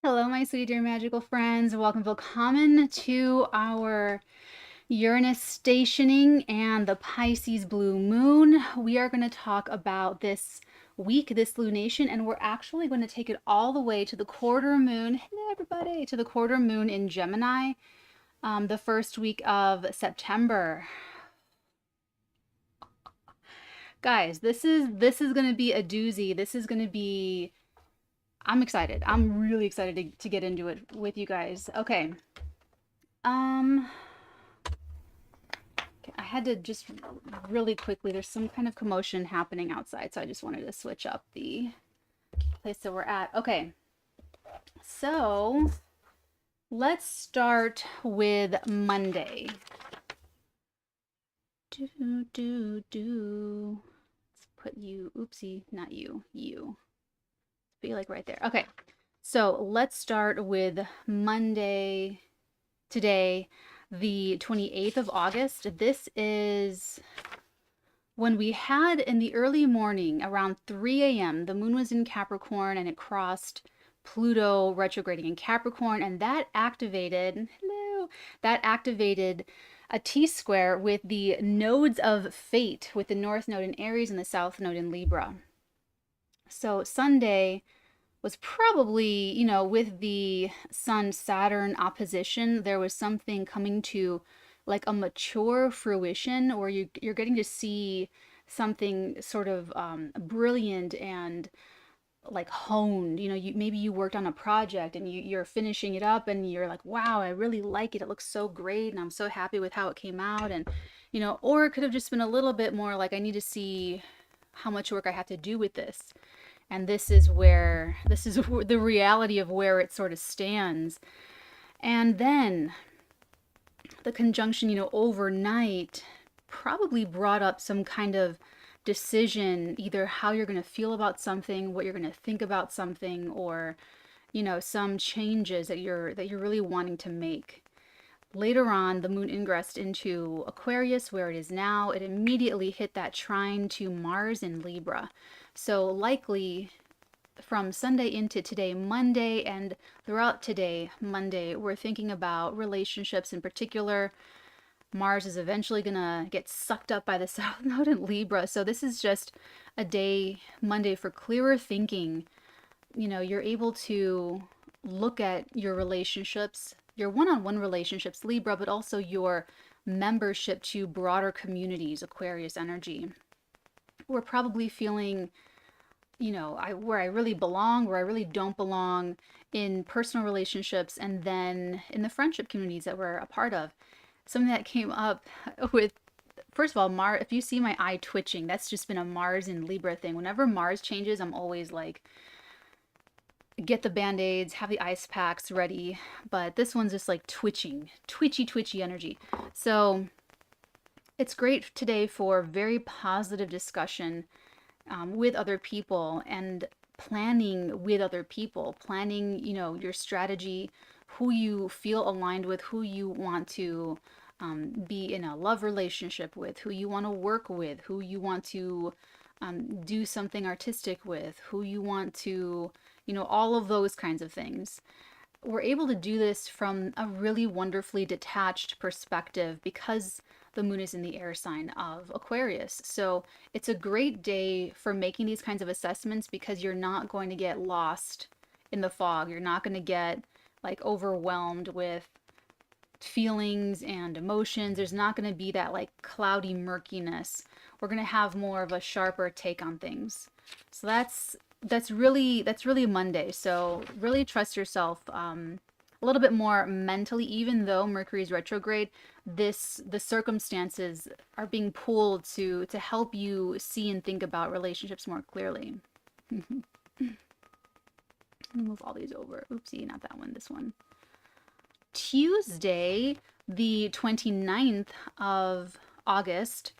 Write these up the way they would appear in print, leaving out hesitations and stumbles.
Hello, my sweet dear magical friends. Willkommen to our Uranus stationing and the Pisces blue moon. We are going to talk about this week, this lunation, and we're actually going to take it all the way to the quarter moon. Hello, everybody, to the quarter moon in Gemini, the first week of September. Guys, this is going to be a doozy. This is going to be I'm excited. I'm really excited to get into it with you guys. Okay. I had to just really quickly, there's some kind of commotion happening outside, so I just wanted to switch up the place that we're at. Okay. So let's start with Monday. Let's put you, oopsie, not you, you. Be like right there. Okay. So let's start with Monday today, the 28th of August. This is when we had in the early morning around 3 a.m. the moon was in Capricorn and it crossed Pluto retrograding in Capricorn, and that activated a T-square with the nodes of fate, with the north node in Aries and the south node in Libra. So Sunday was probably, with the Sun-Saturn opposition, there was something coming to like a mature fruition, or you're getting to see something sort of brilliant and like honed. Maybe you worked on a project and you're finishing it up and you're like, wow, I really like it. It looks so great and I'm so happy with how it came out. And, or it could have just been a little bit more like, I need to see how much work I have to do with this. And this is the reality of where it sort of stands. And then the conjunction, overnight probably brought up some kind of decision, either how you're going to feel about something, what you're going to think about something, or, some changes that you're really wanting to make. Later on, the moon ingressed into Aquarius, where it is now. It immediately hit that trine to Mars in Libra. So likely from Sunday into today, Monday, and throughout today, Monday, we're thinking about relationships in particular. Mars is eventually going to get sucked up by the south node in Libra. So this is just a day, Monday, for clearer thinking. You're able to look at your relationships, your one-on-one relationships, Libra, but also your membership to broader communities, Aquarius energy. We're probably feeling, where I really belong, where I really don't belong in personal relationships, and then in the friendship communities that we're a part of. Something that came up with, first of all, Mars, if you see my eye twitching, that's just been a Mars in Libra thing. Whenever Mars changes, I'm always like, get the band-aids, have the ice packs ready, but this one's just like twitchy energy. So it's great today for very positive discussion with other people and planning with other people, planning, your strategy, who you feel aligned with, who you want to be in a love relationship with, who you want to work with, who you want to do something artistic with, who you want to, all of those kinds of things. We're able to do this from a really wonderfully detached perspective because the moon is in the air sign of Aquarius. So it's a great day for making these kinds of assessments because you're not going to get lost in the fog. You're not going to get like overwhelmed with feelings and emotions. There's not going to be that like cloudy murkiness. We're going to have more of a sharper take on things. So that's really Monday. So really trust yourself a little bit more mentally, even though Mercury is retrograde. The circumstances are being pulled to help you see and think about relationships more clearly. Let me move all these over. Oopsie, not that one, this one. Tuesday, the 29th of August,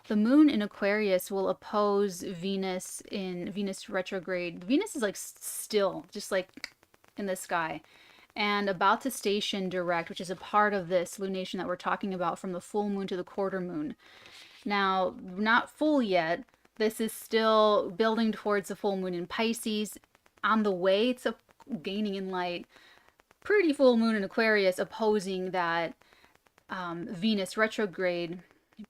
the moon in Aquarius will oppose Venus in Venus retrograde. Venus is like still, just like in the sky, and about to station direct, which is a part of this lunation that we're talking about, from the full moon to the quarter moon. Now, not full yet. This is still building towards the full moon in Pisces. On the way gaining in light. Pretty full moon in Aquarius opposing that Venus retrograde,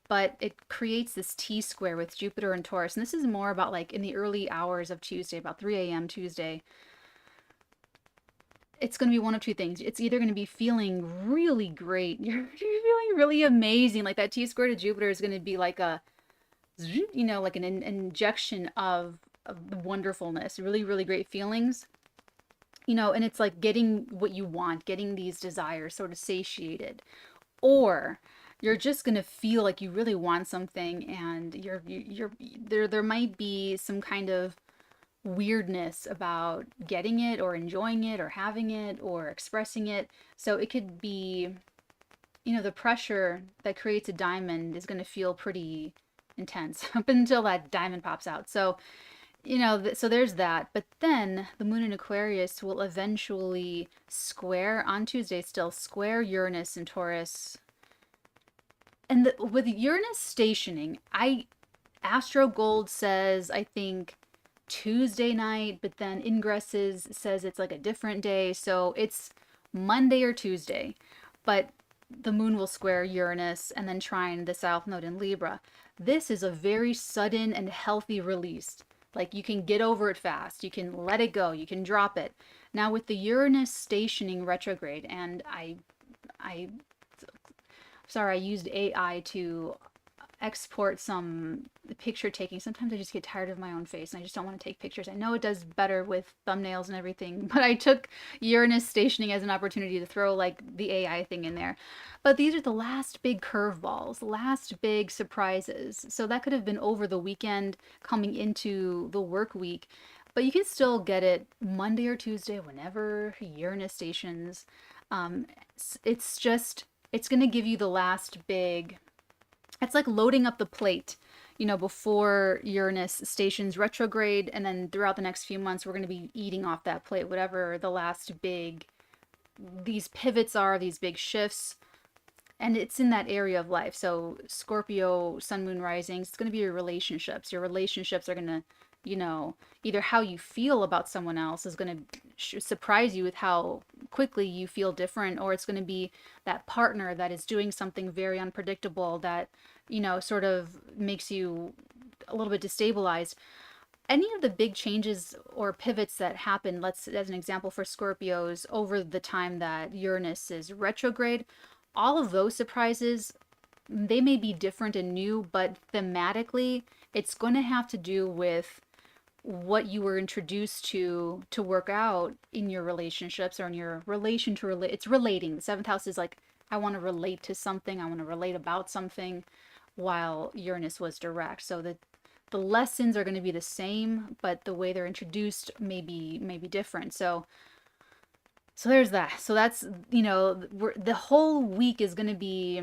but it creates this T-square with Jupiter and Taurus. And this is more about like in the early hours of Tuesday, about 3 a.m. Tuesday. It's going to be one of two things. It's either going to be feeling really great. You're feeling really amazing. Like that T-square to Jupiter is going to be like a, you know, like an injection of wonderfulness, really, really great feelings. You know, and it's like getting what you want, getting these desires sort of satiated. Or you're just going to feel like you really want something, and there might be some kind of weirdness about getting it or enjoying it or having it or expressing it. So it could be, you know, the pressure that creates a diamond is going to feel pretty intense up until that diamond pops out. So, you know, so there's that. But then the moon in Aquarius will eventually square on Tuesday, still square Uranus and Taurus. And with Uranus stationing, Astro Gold says, I think, Tuesday night, but then Ingresses says it's like a different day. So it's Monday or Tuesday, but the moon will square Uranus and then trine the south node in Libra. This is a very sudden and healthy release. Like you can get over it fast. You can let it go. You can drop it. Now with the Uranus stationing retrograde, and sorry, I used AI to export some picture taking. Sometimes I just get tired of my own face and I just don't want to take pictures. I know it does better with thumbnails and everything, but I took Uranus stationing as an opportunity to throw like the AI thing in there. But these are the last big curveballs, last big surprises. So that could have been over the weekend coming into the work week, but you can still get it Monday or Tuesday whenever Uranus stations. It's going to give you the last big, it's like loading up the plate, you know, before Uranus stations retrograde, and then throughout the next few months, we're going to be eating off that plate, whatever the last big, these pivots are, these big shifts, and it's in that area of life. So Scorpio, Sun, Moon, Risings, it's going to be your relationships. Your relationships are going to, you know, either how you feel about someone else is going to surprise you with how quickly you feel different, or it's going to be that partner that is doing something very unpredictable that, you know, sort of makes you a little bit destabilized. Any of the big changes or pivots that happen, let's, as an example for Scorpios, over the time that Uranus is retrograde, all of those surprises, they may be different and new, but thematically, it's going to have to do with what you were introduced to work out in your relationships, or in your relation to relate. It's relating. The seventh house is like, I want to relate to something. I want to relate about something, while Uranus was direct. So the lessons are going to be the same, but the way they're introduced may be different. So there's that. So that's, you know, the whole week is going to be,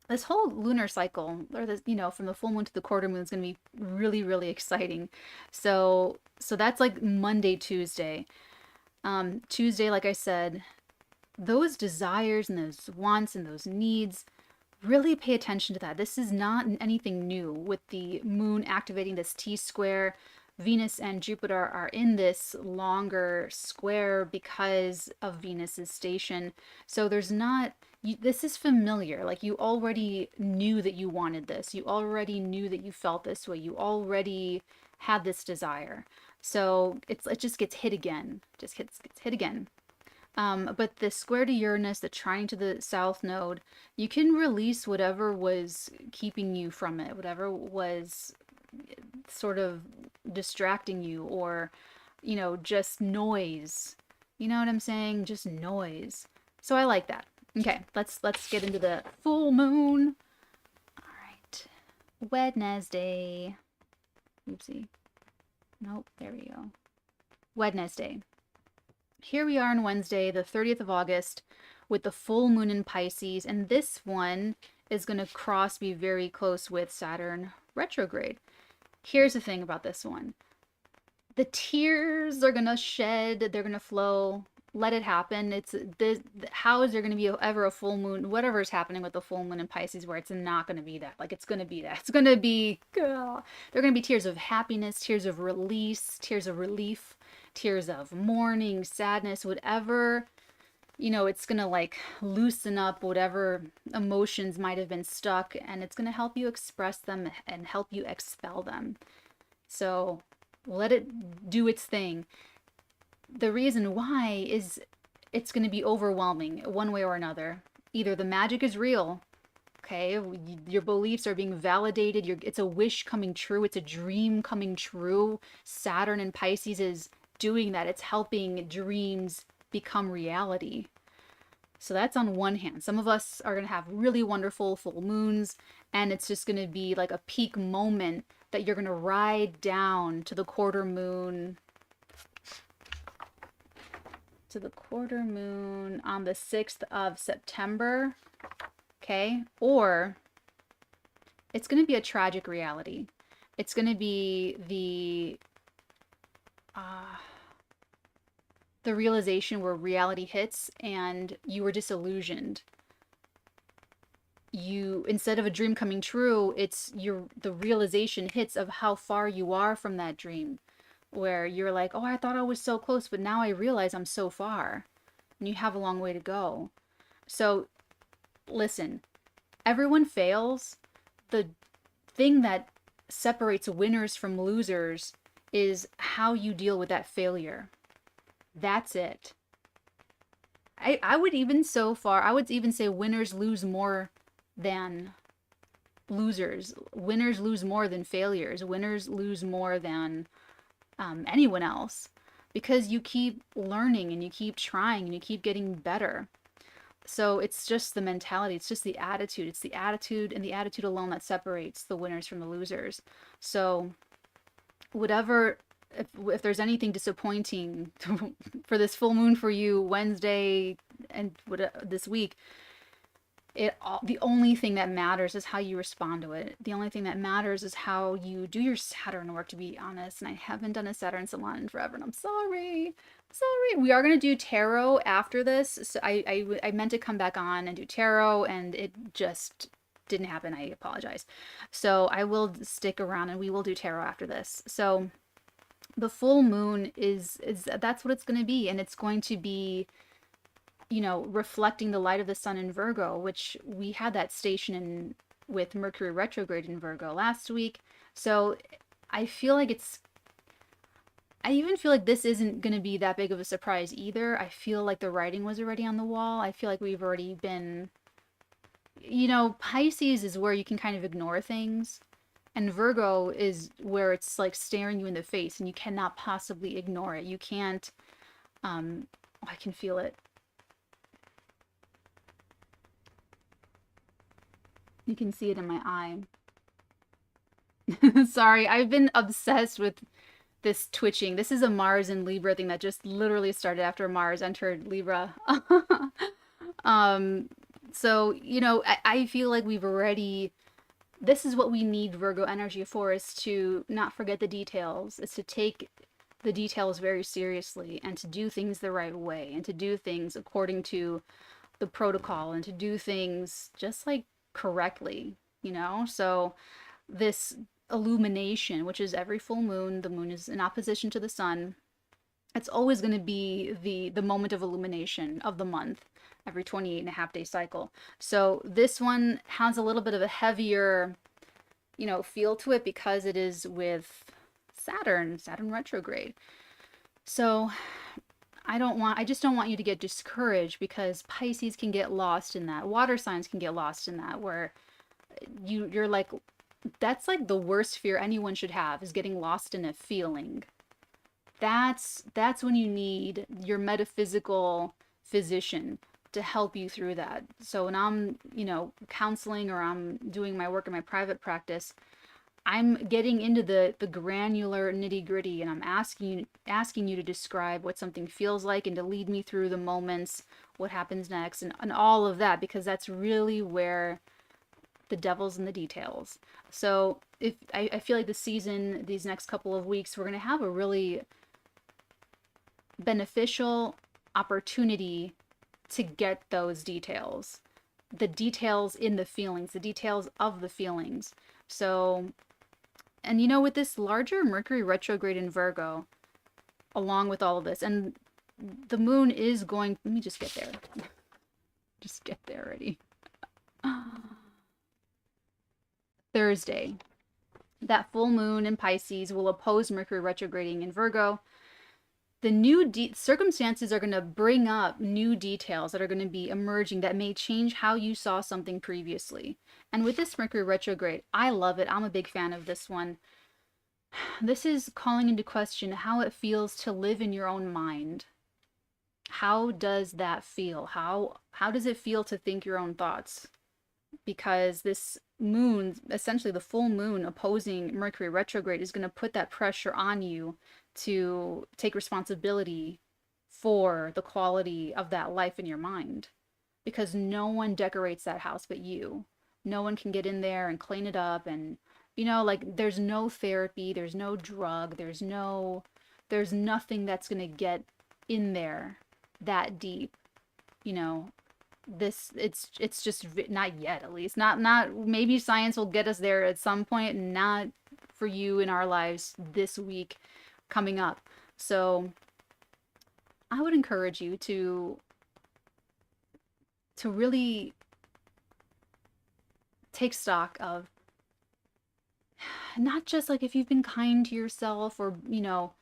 this whole lunar cycle, or this, you know, from the full moon to the quarter moon, is going to be really, really exciting. So that's like Monday, Tuesday. Tuesday, like I said, those desires and those wants and those needs, really pay attention to that. This is not anything new with the moon activating this T-square. Venus and Jupiter are in this longer square because of Venus's station. So there's not, this is familiar. Like you already knew that you wanted this. You already knew that you felt this way. You already had this desire. So it just gets hit again. Just gets hit again. But the square to Uranus, the trine to the south node, you can release whatever was keeping you from it, whatever was sort of distracting you, or, you know, just noise. You know what I'm saying? Just noise. So I like that. Okay, let's get into the full moon. All right. Wednesday. Oopsie. Nope, there we go. Wednesday. Here we are on Wednesday, the 30th of August, with the full moon in Pisces, and this one is going to be very close with Saturn retrograde. Here's the thing about this one. The tears are going to shed, they're going to flow. let it happen. It's this, how is there going to be ever a full moon, whatever is happening with the full moon in Pisces, where it's not going to be that? Like, it's going to be that. It's going to be, they're going to be tears of happiness, tears of release, tears of relief, tears of mourning, sadness, whatever, it's going to like loosen up whatever emotions might have been stuck, and it's going to help you express them and help you expel them. So let it do its thing. The reason why is it's going to be overwhelming one way or another. Either the magic is real, okay, your beliefs are being validated, it's a wish coming true, it's a dream coming true. Saturn in Pisces is doing that. It's helping dreams become reality. So that's on one hand. Some of us are going to have really wonderful full moons, and it's just going to be like a peak moment that you're going to ride down to the quarter moon on the 6th of September, okay? Or it's going to be a tragic reality. It's going to be the realization where reality hits and you were disillusioned. Instead of a dream coming true, the realization hits of how far you are from that dream, where you're like, oh, I thought I was so close, but now I realize I'm so far, and you have a long way to go. So listen, everyone fails. The thing that separates winners from losers is how you deal with that failure. That's it. I would even say winners lose more than losers. Winners lose more than failures. Winners lose more than anyone else, because you keep learning and you keep trying and you keep getting better. So it's just the mentality, it's just the attitude. It's the attitude and the attitude alone that separates the winners from the losers. So whatever, if there's anything disappointing for this full moon for you Wednesday and this week, the only thing that matters is how you respond to it. The only thing that matters is how you do your Saturn work, to be honest. And I haven't done a Saturn salon in forever, and I'm sorry. We are going to do tarot after this. So I meant to come back on and do tarot, and it just didn't happen. I apologize. So I will stick around and we will do tarot after this. So the full moon is that's what it's going to be. And it's going to be, reflecting the light of the sun in Virgo, which we had that station in with Mercury retrograde in Virgo last week. So I even feel like this isn't going to be that big of a surprise either. I feel like the writing was already on the wall. I feel like we've already been, Pisces is where you can kind of ignore things. And Virgo is where it's like staring you in the face and you cannot possibly ignore it. You can't, I can feel it. You can see it in my eye. Sorry, I've been obsessed with this twitching. This is a Mars and Libra thing that just literally started after Mars entered Libra. So, I feel like this is what we need Virgo energy for, is to not forget the details. It's to take the details very seriously and to do things the right way and to do things according to the protocol and to do things just like correctly, So this illumination, which is every full moon, the moon is in opposition to the sun. It's always going to be the moment of illumination of the month, every 28.5-day cycle. So this one has a little bit of a heavier, feel to it because it is with Saturn retrograde. So I just don't want you to get discouraged, because Pisces can get lost in that. Water signs can get lost in that, where you're like, that's like the worst fear anyone should have, is getting lost in a feeling. That's when you need your metaphysical physician to help you through that. So when I'm, counseling or I'm doing my work in my private practice, I'm getting into the granular nitty-gritty, and I'm asking you to describe what something feels like and to lead me through the moments, what happens next, and all of that, because that's really where the devil's in the details. So if I feel like the season, these next couple of weeks, we're going to have a really beneficial, opportunity to get those details, the details in the feelings, the details of the feelings. So, and you know, with this larger Mercury retrograde in Virgo, along with all of this, and the moon is going, let me just get there. Just get there already. Thursday, that full moon in Pisces will oppose Mercury retrograding in Virgo. The new circumstances are going to bring up new details that are going to be emerging that may change how you saw something previously. And with this Mercury retrograde, I love it. I'm a big fan of this one. This is calling into question how it feels to live in your own mind. How does that feel? How does it feel to think your own thoughts? Because this moon, essentially the full moon opposing Mercury retrograde, is going to put that pressure on you to take responsibility for the quality of that life in your mind. Because no one decorates that house but you. No one can get in there and clean it up, and you know, like, there's no therapy, there's no drug, there's nothing that's going to get in there that deep. You know, it's just not yet, at least not maybe science will get us there at some point, not for you in our lives this week coming up. So I would encourage you to really take stock of not just like if you've been kind to yourself, or you know,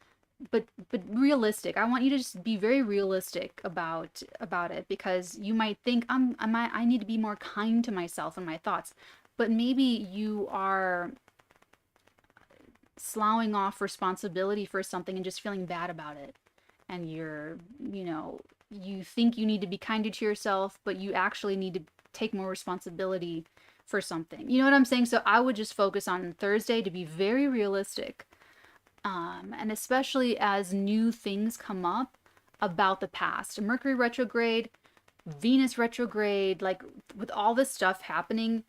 but realistic. I want you to just be very realistic about it, because you might think I need to be more kind to myself and my thoughts, but maybe you are sloughing off responsibility for something and just feeling bad about it, and you're, you know, you think you need to be kinder to yourself, but you actually need to take more responsibility for something. You know what I'm saying? So I would just focus on Thursday to be very realistic. And especially as new things come up about the past. Mercury retrograde, Venus retrograde, like with all this stuff happening,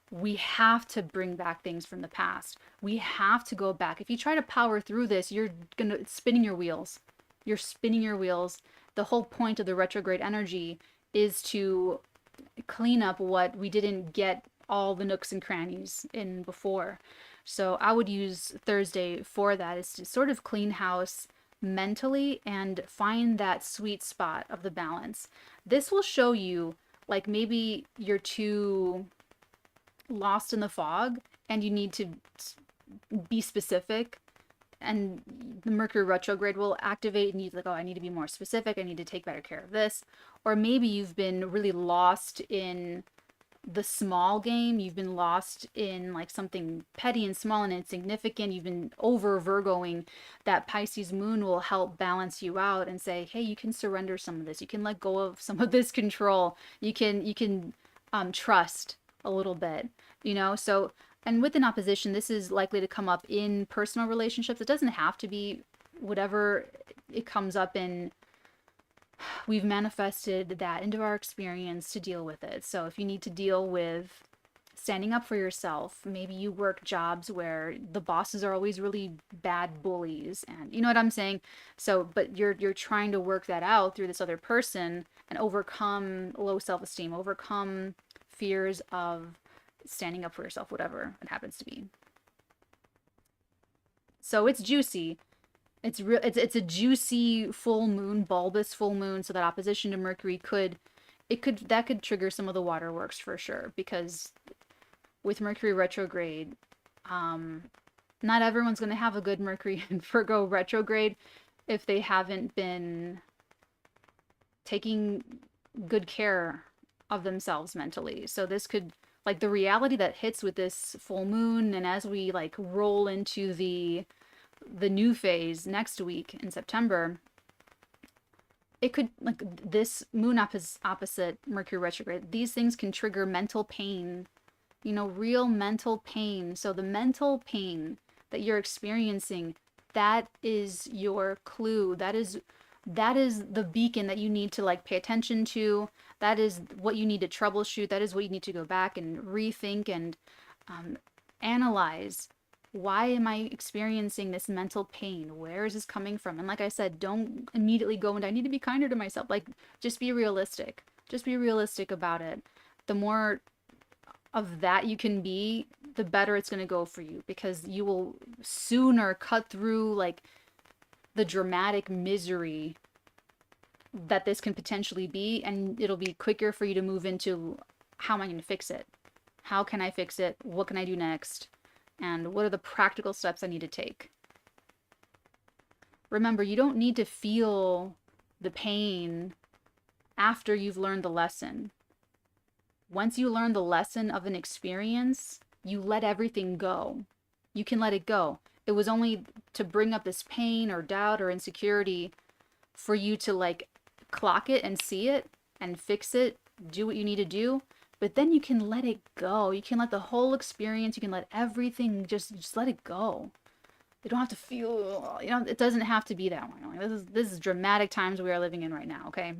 we have to bring back things from the past. We have to go back. If you try to power through this, you're spinning your wheels. You're spinning your wheels. The whole point of the retrograde energy is to clean up what we didn't get all the nooks and crannies in before. So I would use Thursday for that, is to sort of clean house mentally and find that sweet spot of the balance. This will show you, like, maybe you're too lost in the fog and you need to be specific, and the Mercury retrograde will activate and you're like, oh, I need to be more specific. I need to take better care of this. Or maybe you've been really lost in the small game. You've been lost in like something petty and small and insignificant. You've been over Virgoing. That Pisces moon will help balance you out and say, hey, you can surrender some of this. You can let go of some of this control. You can trust a little bit, you know? So, and with an opposition, this is likely to come up in personal relationships. It doesn't have to be. Whatever it comes up in, we've manifested that into our experience to deal with it. So if you need to deal with standing up for yourself, maybe you work jobs where the bosses are always really bad bullies, and you know what I'm saying? So, but you're trying to work that out through this other person and overcome low self-esteem, overcome fears of standing up for yourself, whatever it happens to be. So it's juicy. It's a juicy full moon, bulbous full moon. So that opposition to Mercury could trigger some of the waterworks for sure, because with Mercury retrograde, not everyone's going to have a good Mercury and Virgo retrograde if they haven't been taking good care of themselves mentally. So this could, like, the reality that hits with this full moon, and as we like roll into the new phase next week in September, it could, like, this moon opposite Mercury retrograde, these things can trigger mental pain, you know, real mental pain. So the mental pain that you're experiencing, that is your clue. That is the beacon that you need to like pay attention to. That is what you need to troubleshoot. That is what you need to go back and rethink and analyze Why am I experiencing this mental pain? Where is this coming from? And like I said, don't immediately go into, I need to be kinder to myself. Like, just be realistic. Just be realistic about it. The more of that you can be, the better it's going to go for you, because you will sooner cut through like the dramatic misery that this can potentially be, and it'll be quicker for you to move into, how am I going to fix it? How can I fix it? What can I do next? And what are the practical steps I need to take? Remember, you don't need to feel the pain after you've learned the lesson. Once you learn the lesson of an experience, you let everything go. You can let it go. It was only to bring up this pain or doubt or insecurity for you to like clock it and see it and fix it, do what you need to do. But then you can let it go. You can let the whole experience, you can let everything, just let it go. You don't have to feel, it doesn't have to be that way. This is dramatic times we are living in right now, okay?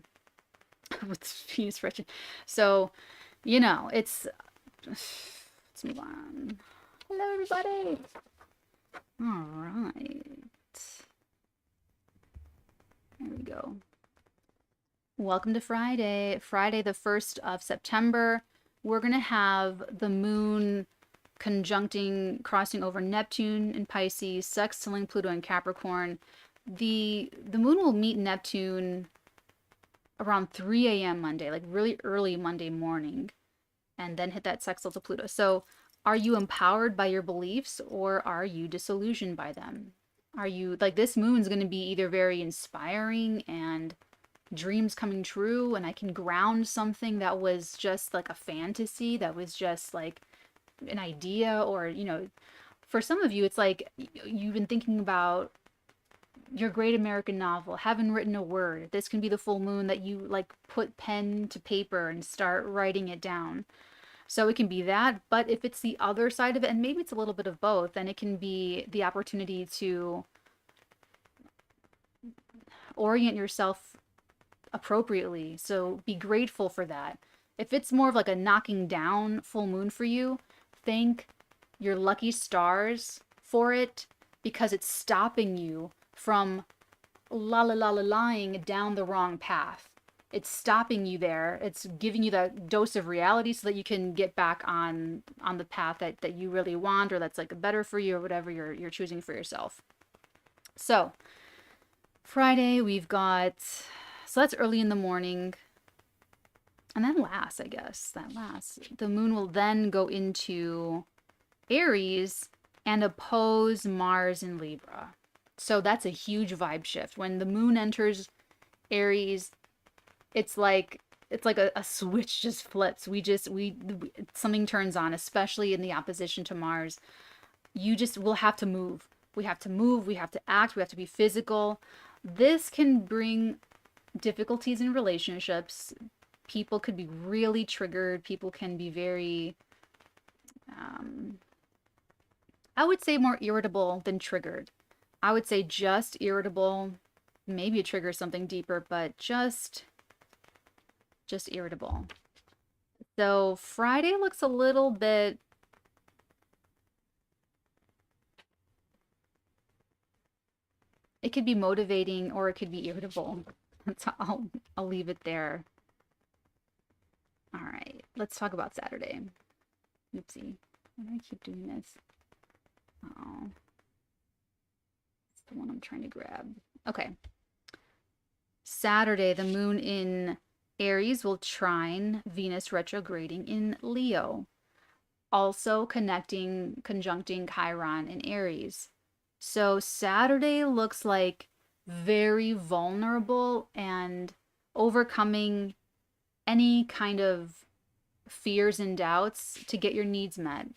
With Venus friction. So, let's move on. Hello, everybody. All right. There we go. Welcome to Friday. Friday, the 1st of September. We're going to have the moon conjuncting, crossing over Neptune in Pisces, sextiling Pluto in Capricorn. The moon will meet Neptune around 3 a.m. Monday, like really early Monday morning, and then hit that sextile to Pluto. So are you empowered by your beliefs, or are you disillusioned by them? Are you, like, this moon's going to be either very inspiring and dreams coming true, and I can ground something that was just like a fantasy, that was just like an idea, or for some of you it's like you've been thinking about your great American novel, haven't written a word. This can be the full moon that you like put pen to paper and start writing it down. So it can be that, but if it's the other side of it, and maybe it's a little bit of both, then it can be the opportunity to orient yourself appropriately. So be grateful for that. If it's more of like a knocking down full moon for you, thank your lucky stars for it, because it's stopping you from lying down the wrong path. It's stopping you there. It's giving you that dose of reality so that you can get back on the path that you really want, or that's like better for you, or whatever you're choosing for yourself. So Friday, we've got, so that's early in the morning. And then last, I guess, the moon will then go into Aries and oppose Mars in Libra. So that's a huge vibe shift. When the moon enters Aries, it's like a switch just flips. Something turns on, especially in the opposition to Mars. You just will have to move. We have to move, we have to act, we have to be physical. This can bring difficulties in relationships. People could be really triggered. People can be very, I would say more irritable than triggered. I would say just irritable. Maybe it triggers something deeper, but just irritable. So Friday looks a little bit, it could be motivating or it could be irritable. So I'll leave it there. All right, let's talk about Saturday. Oopsie, why do I keep doing this? Oh, it's the one I'm trying to grab. Okay. Saturday, the moon in Aries will trine Venus retrograding in Leo, also conjuncting Chiron in Aries. So Saturday looks like very vulnerable and overcoming any kind of fears and doubts to get your needs met.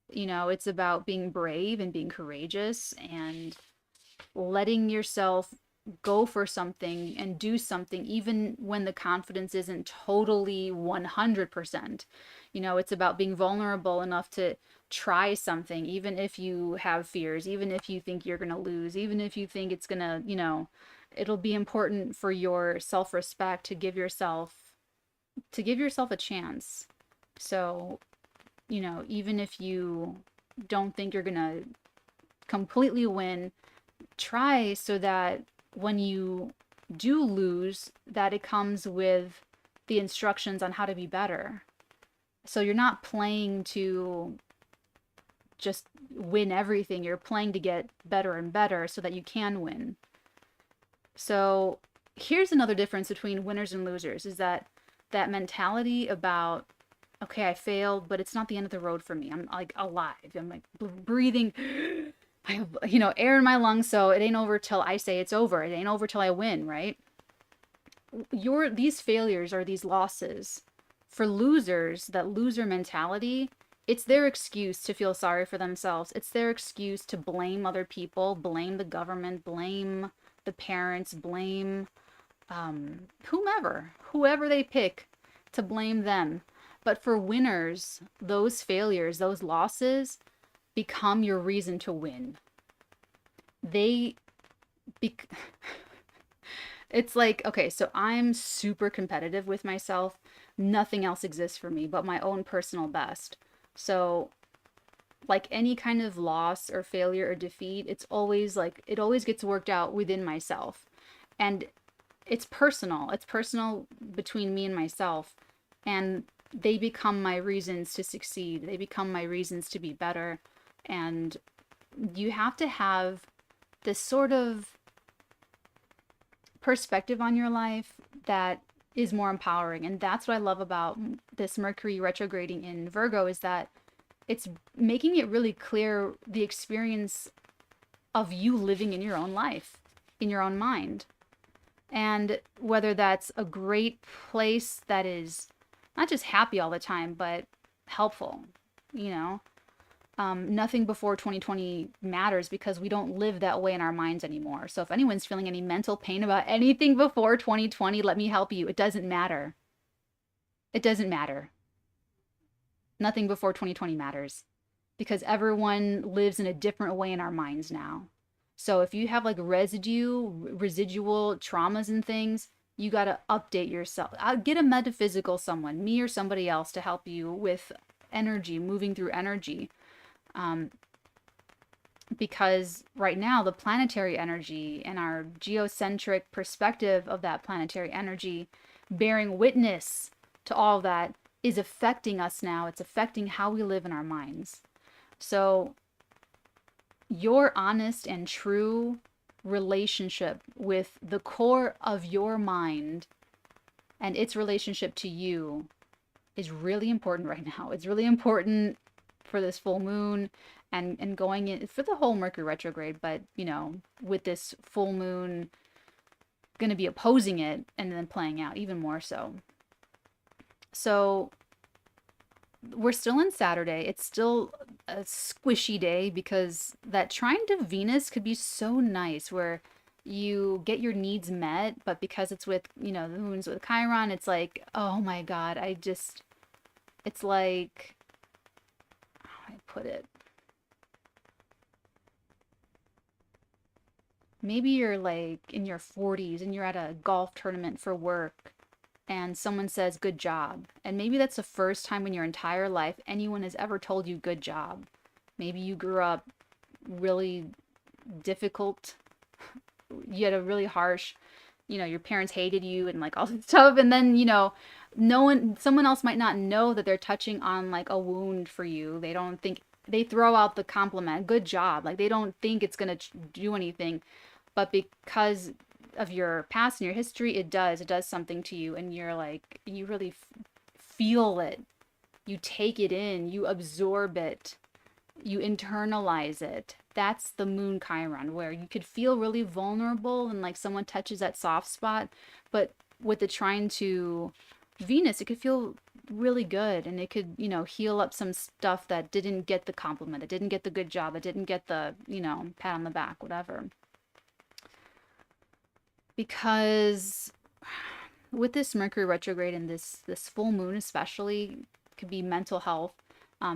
It's about being brave and being courageous and letting yourself go for something and do something, even when the confidence isn't totally 100%. It's about being vulnerable enough to try something, even if you have fears, even if you think you're going to lose, even if you think it's going to, it'll be important for your self-respect to give yourself a chance. So, even if you don't think you're going to completely win. Try so that when you do lose, that it comes with the instructions on how to be better. So you're not playing to just win everything. You're playing to get better and better so that you can win. So here's another difference between winners and losers, is that mentality about, okay, I failed, but it's not the end of the road for me. I'm like alive. I'm like breathing. I have, air in my lungs, so it ain't over till I say it's over. It ain't over till I win, right? These failures or these losses, for losers, that loser mentality, it's their excuse to feel sorry for themselves. It's their excuse to blame other people, blame the government, blame the parents, blame whoever they pick to blame them. But for winners, those failures, those losses become your reason to win. It's like, okay, so I'm super competitive with myself. Nothing else exists for me but my own personal best. So like any kind of loss or failure or defeat, it's always like, it always gets worked out within myself. And it's personal. It's personal between me and myself. And they become my reasons to succeed. They become my reasons to be better. And you have to have this sort of perspective on your life that is more empowering. And that's what I love about this Mercury retrograding in Virgo, is that it's making it really clear the experience of you living in your own life, in your own mind. And whether that's a great place that is not just happy all the time, but helpful, nothing before 2020 matters because we don't live that way in our minds anymore. So if anyone's feeling any mental pain about anything before 2020, let me help you. It doesn't matter. It doesn't matter. Nothing before 2020 matters because everyone lives in a different way in our minds now. So if you have like residual traumas and things, you got to update yourself. Get a metaphysical someone, me or somebody else, to help you with energy, moving through energy. Because right now the planetary energy and our geocentric perspective of that planetary energy, bearing witness to all that, is affecting us now. It's affecting how we live in our minds. So your honest and true relationship with the core of your mind and its relationship to you is really important right now. It's really important for this full moon and going in for the whole Mercury retrograde, but with this full moon going to be opposing it and then playing out even more so. So we're still in Saturday. It's still a squishy day because that trine to Venus could be so nice where you get your needs met, but because it's with, the moon's with Chiron, it's like, oh my God, it's like, how do I put it? Maybe you're like in your 40s and you're at a golf tournament for work and someone says, good job. And maybe that's the first time in your entire life anyone has ever told you good job. Maybe you grew up really difficult. You had a really harsh, your parents hated you and like all this stuff. And then, someone else might not know that they're touching on like a wound for you. They don't think, they throw out the compliment, good job. Like they don't think it's going to do anything. But because of your past and your history, it does something to you, and you're like, you really feel it, you take it in, you absorb it, you internalize it. That's the moon Chiron, where you could feel really vulnerable and like someone touches that soft spot, but with the trine to Venus, it could feel really good, and it could, heal up some stuff that didn't get the compliment, it didn't get the good job, it didn't get the, pat on the back, whatever. Because with this Mercury retrograde and this full moon especially, could be mental health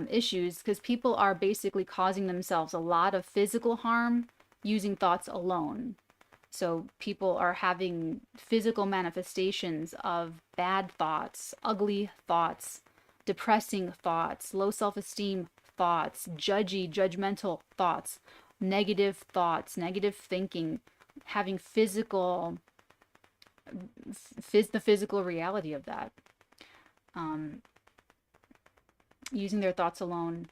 issues, because people are basically causing themselves a lot of physical harm using thoughts alone. So people are having physical manifestations of bad thoughts, ugly thoughts, depressing thoughts, low self-esteem thoughts, judgmental thoughts, negative thoughts, negative thinking, having the physical reality of that. Using their thoughts alone.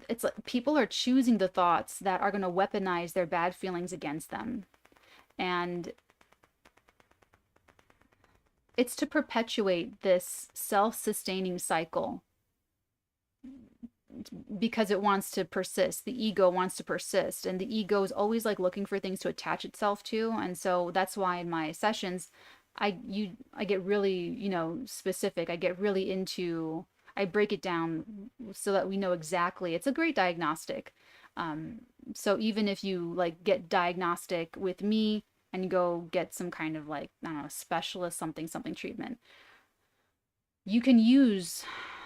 It's like people are choosing the thoughts that are going to weaponize their bad feelings against them. And it's to perpetuate this self-sustaining cycle because it wants to persist. The ego wants to persist, and the ego is always like looking for things to attach itself to. And so that's why in my sessions, I get really, you know, specific. I get really into, I break it down so that we know exactly. It's a great diagnostic. So even if you like get diagnostic with me and you go get some kind of like, I don't know, specialist something treatment, you can use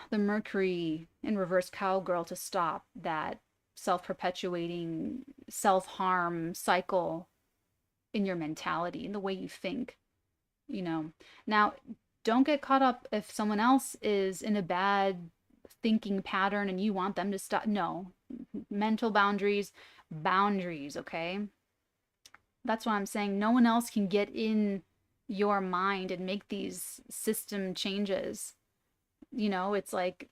the Mercury in reverse cowgirl to stop that self-perpetuating self-harm cycle in your mentality, in the way you think, you know. Now, don't get caught up if someone else is in a bad thinking pattern and you want them to stop. No, mental boundaries, okay? That's what I'm saying. No one else can get in your mind and make these system changes. You know, it's like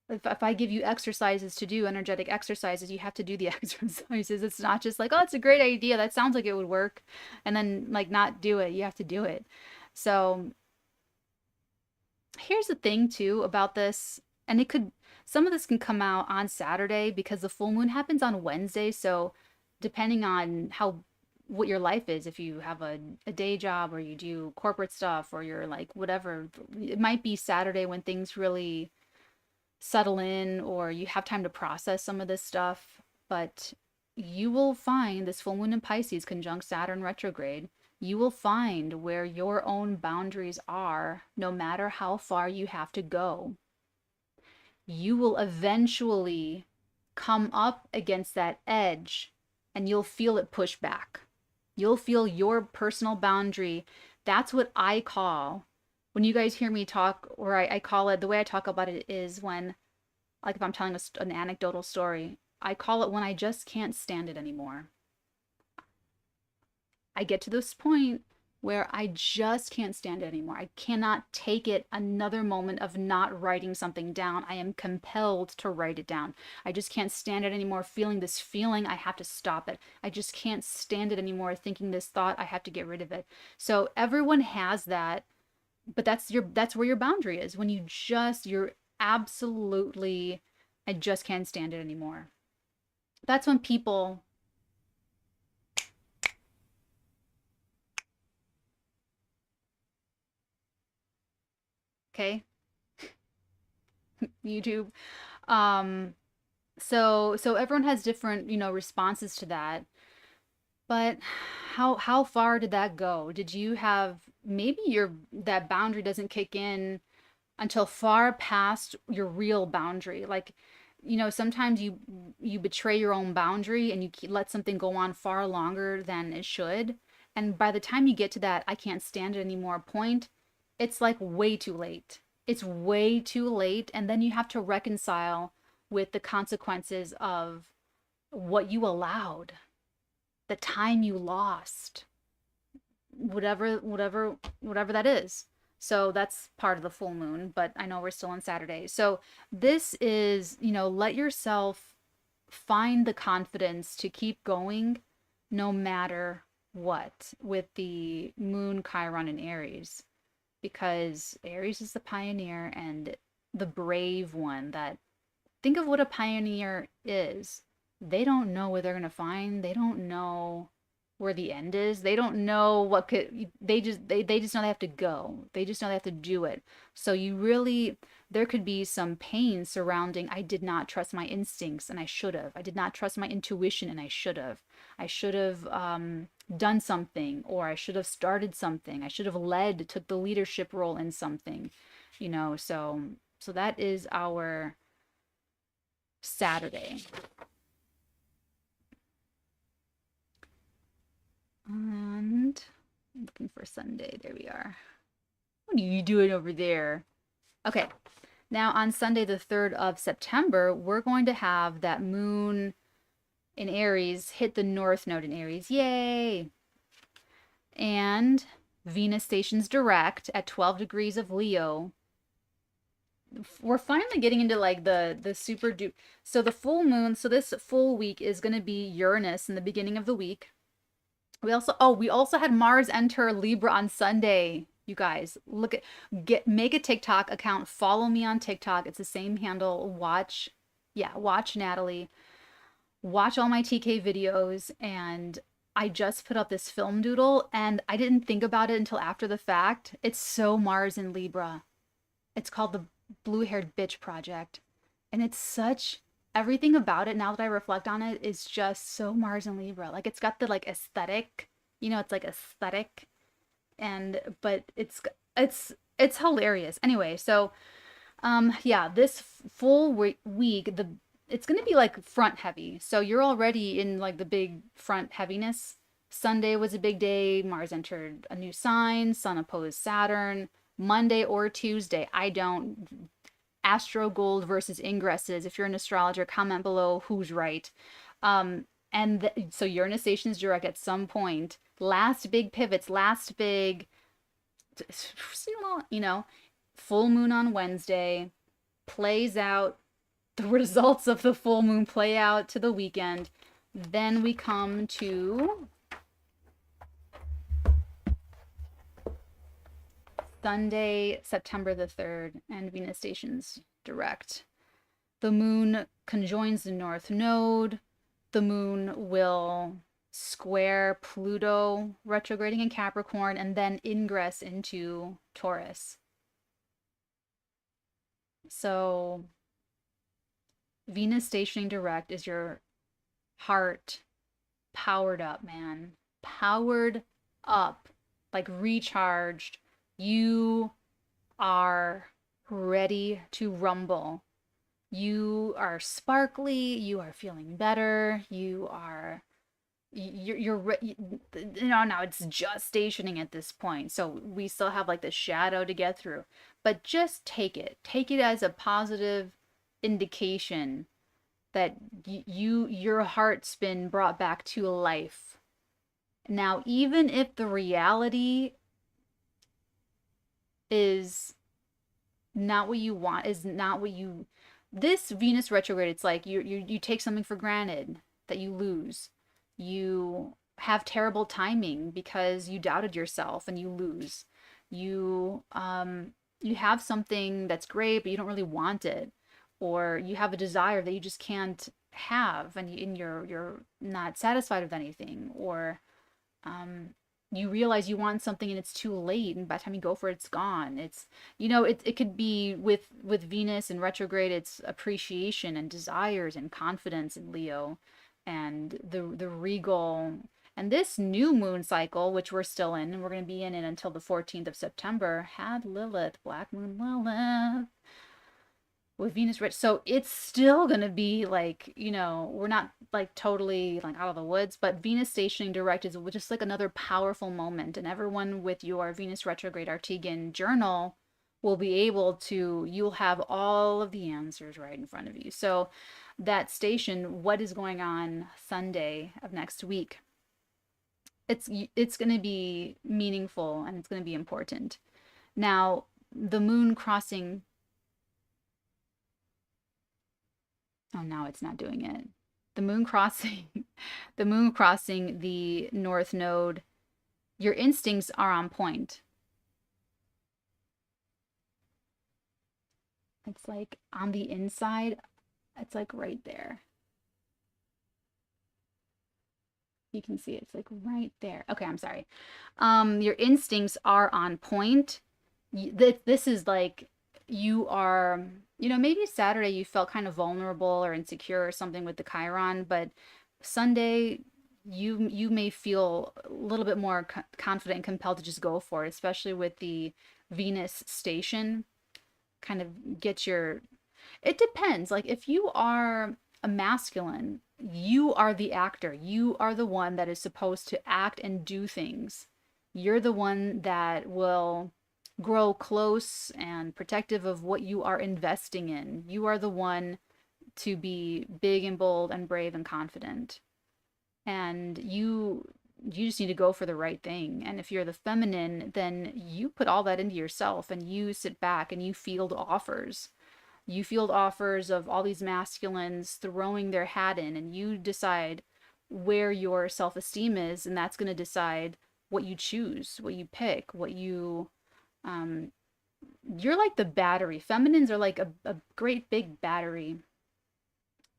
if I give you exercises to do, energetic exercises, you have to do the exercises. It's not just like, oh, it's a great idea. That sounds like it would work. And then like not do it. You have to do it. So here's the thing too about this, and some of this can come out on Saturday because the full moon happens on Wednesday. So depending on what your life is, if you have a day job or you do corporate stuff or you're like whatever, it might be Saturday when things really settle in or you have time to process some of this stuff. But you will find this full moon in Pisces conjunct Saturn retrograde. You will find where your own boundaries are, no matter how far you have to go. You will eventually come up against that edge and you'll feel it push back. You'll feel your personal boundary. That's what I call, when you guys hear me talk, or I call it, the way I talk about it is when, like if I'm telling an anecdotal story, I call it when I just can't stand it anymore. I get to this point where I just can't stand it anymore. I cannot take it another moment of not writing something down. I am compelled to write it down. I just can't stand it anymore. Feeling this feeling, I have to stop it. I just can't stand it anymore. Thinking this thought, I have to get rid of it. So everyone has that, but that's where your boundary is. When you're absolutely, I just can't stand it anymore. That's when people okay, YouTube. So everyone has different, you know, responses to that. But how far did that go? Did you have maybe that boundary doesn't kick in until far past your real boundary? Like, you know, sometimes you betray your own boundary and you let something go on far longer than it should. And by the time you get to that I can't stand it anymore point, it's like way too late. It's way too late. And then you have to reconcile with the consequences of what you allowed, the time you lost, whatever that is. So that's part of the full moon, but I know we're still on Saturday. So this is, you know, let yourself find the confidence to keep going no matter what with the moon Chiron in Aries, because Aries is the pioneer and the brave one. That, think of what a pioneer is. They don't know what they're going to find. They don't know where the end is. They don't know what could, they just know they have to go. They just know they have to do it. So there could be some pain surrounding, I did not trust my instincts and I should have. I did not trust my intuition and I should have. I should have done something, or I should have started something. I should have took the leadership role in something, you know. So that is our Saturday. And I'm looking for Sunday. There we are. What are you doing over there? Okay. Now on Sunday, the 3rd of September, we're going to have that moon in Aries hit the North Node in Aries. Yay! And Venus stations direct at 12 degrees of Leo. We're finally getting into like the super duper. So the full moon, so this full week is going to be Uranus in the beginning of the week. We also had Mars enter Libra on Sunday. You guys, make a TikTok account, follow me on TikTok. It's the same handle. Watch Natalie. Watch all my TK videos, and I just put up this film doodle and I didn't think about it until after the fact. It's so Mars in Libra. It's called the Blue-Haired Bitch Project. And it's such, everything about it, now that I reflect on it, is just so Mars and Libra. Like, it's got the like aesthetic, it's like aesthetic, but it's hilarious. Anyway, so yeah, this full week, it's going to be like front heavy. So you're already in like the big front heaviness. Sunday was a big day. Mars entered a new sign. Sun opposed Saturn. Monday or Tuesday, Astro Gold versus ingresses. If you're an astrologer, comment below who's right. So Uranus stations direct at some point. Last big pivots, full moon on Wednesday, plays out. The results of the full moon play out to the weekend. Then we come to Sunday, September the 3rd, and Venus stations direct. The moon conjoins the North Node. The moon will square Pluto, retrograding in Capricorn, and then ingress into Taurus. So Venus stationing direct is your heart powered up, man. Powered up, like recharged. You are ready to rumble. You are sparkly. You are feeling better. You're now it's just stationing at this point. So we still have like the shadow to get through, but just take it as a positive indication that your heart's been brought back to life. Now, even if the reality is not what you want, this Venus retrograde, it's like you take something for granted that you lose. You have terrible timing because you doubted yourself and you lose. You have something that's great, but you don't really want it. Or you have a desire that you just can't have, and you're not satisfied with anything. Or you realize you want something and it's too late, and by the time you go for it, it's gone. It could be with Venus and retrograde, it's appreciation and desires and confidence in Leo, and the regal. And this new moon cycle, which we're still in, and we're going to be in it until the 14th of September, had Lilith, Black Moon Lilith, with Venus rich. So it's still going to be like, we're not like totally like out of the woods, but Venus stationing direct is just like another powerful moment. And everyone with your Venus retrograde 𝚑𝚎𝚗 journal will be able to, you'll have all of the answers right in front of you. So that station, what is going on Sunday of next week? It's going to be meaningful and it's going to be important. Now, the moon crossing. Oh, now it's not doing it. The moon crossing the North Node, your instincts are on point. It's like on the inside, it's like right there. You can see it's like right there. Okay, I'm sorry. Your instincts are on point. This is like, you are, maybe Saturday you felt kind of vulnerable or insecure or something with the Chiron, but Sunday you may feel a little bit more confident and compelled to just go for it, especially with the Venus station. Kind of it depends. Like, if you are a masculine, you are the actor. You are the one that is supposed to act and do things. You're the one that will grow close and protective of what you are investing in. You are the one to be big and bold and brave and confident. and you just need to go for the right thing. And if you're the feminine, then you put all that into yourself and you sit back and you field offers. You field offers of all these masculines throwing their hat in, and you decide where your self-esteem is, and that's going to decide what you choose, what you pick, what you um you're like the battery. Feminines are like a great big battery,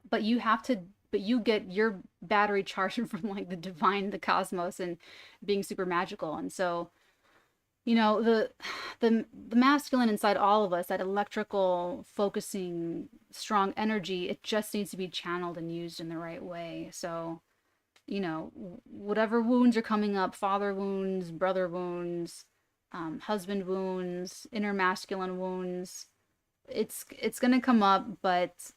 but you have to but you get your battery charged from like the divine, the cosmos, and being super magical. And so, the masculine inside all of us, that electrical focusing strong energy, it just needs to be channeled and used in the right way. So, whatever wounds are coming up, father wounds, brother wounds, husband wounds, inner masculine wounds, it's going to come up, but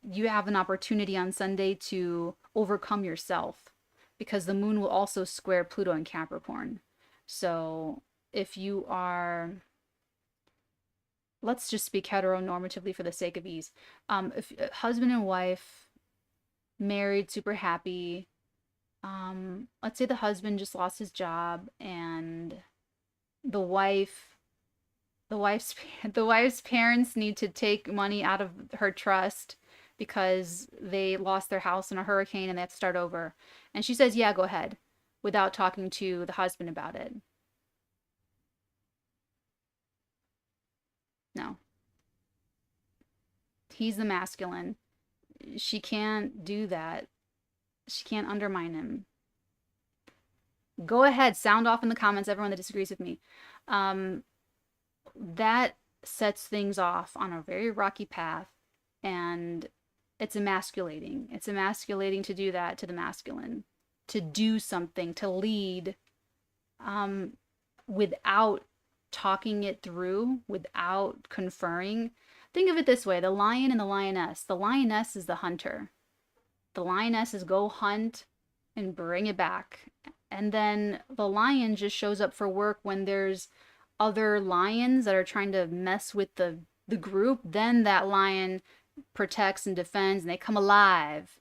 you have an opportunity on Sunday to overcome yourself, because the moon will also square Pluto in Capricorn. So if you are, let's just speak heteronormatively for the sake of ease. If husband and wife, married, super happy, let's say the husband just lost his job, and the wife the wife's the wife's parents need to take money out of her trust because they lost their house in a hurricane and they have to start over. And she says, "Yeah, go ahead," without talking to the husband about it. No. He's the masculine. She can't do that. She can't undermine him. Go ahead, sound off in the comments, everyone that disagrees with me. That sets things off on a very rocky path, and it's emasculating. It's emasculating to do that to the masculine, to do something, to lead, without talking it through, without conferring. Think of it this way: the lion and the lioness. The lioness is the hunter. The lioness is go hunt and bring it back. And then the lion just shows up for work when there's other lions that are trying to mess with the group. Then that lion protects and defends, and they come alive.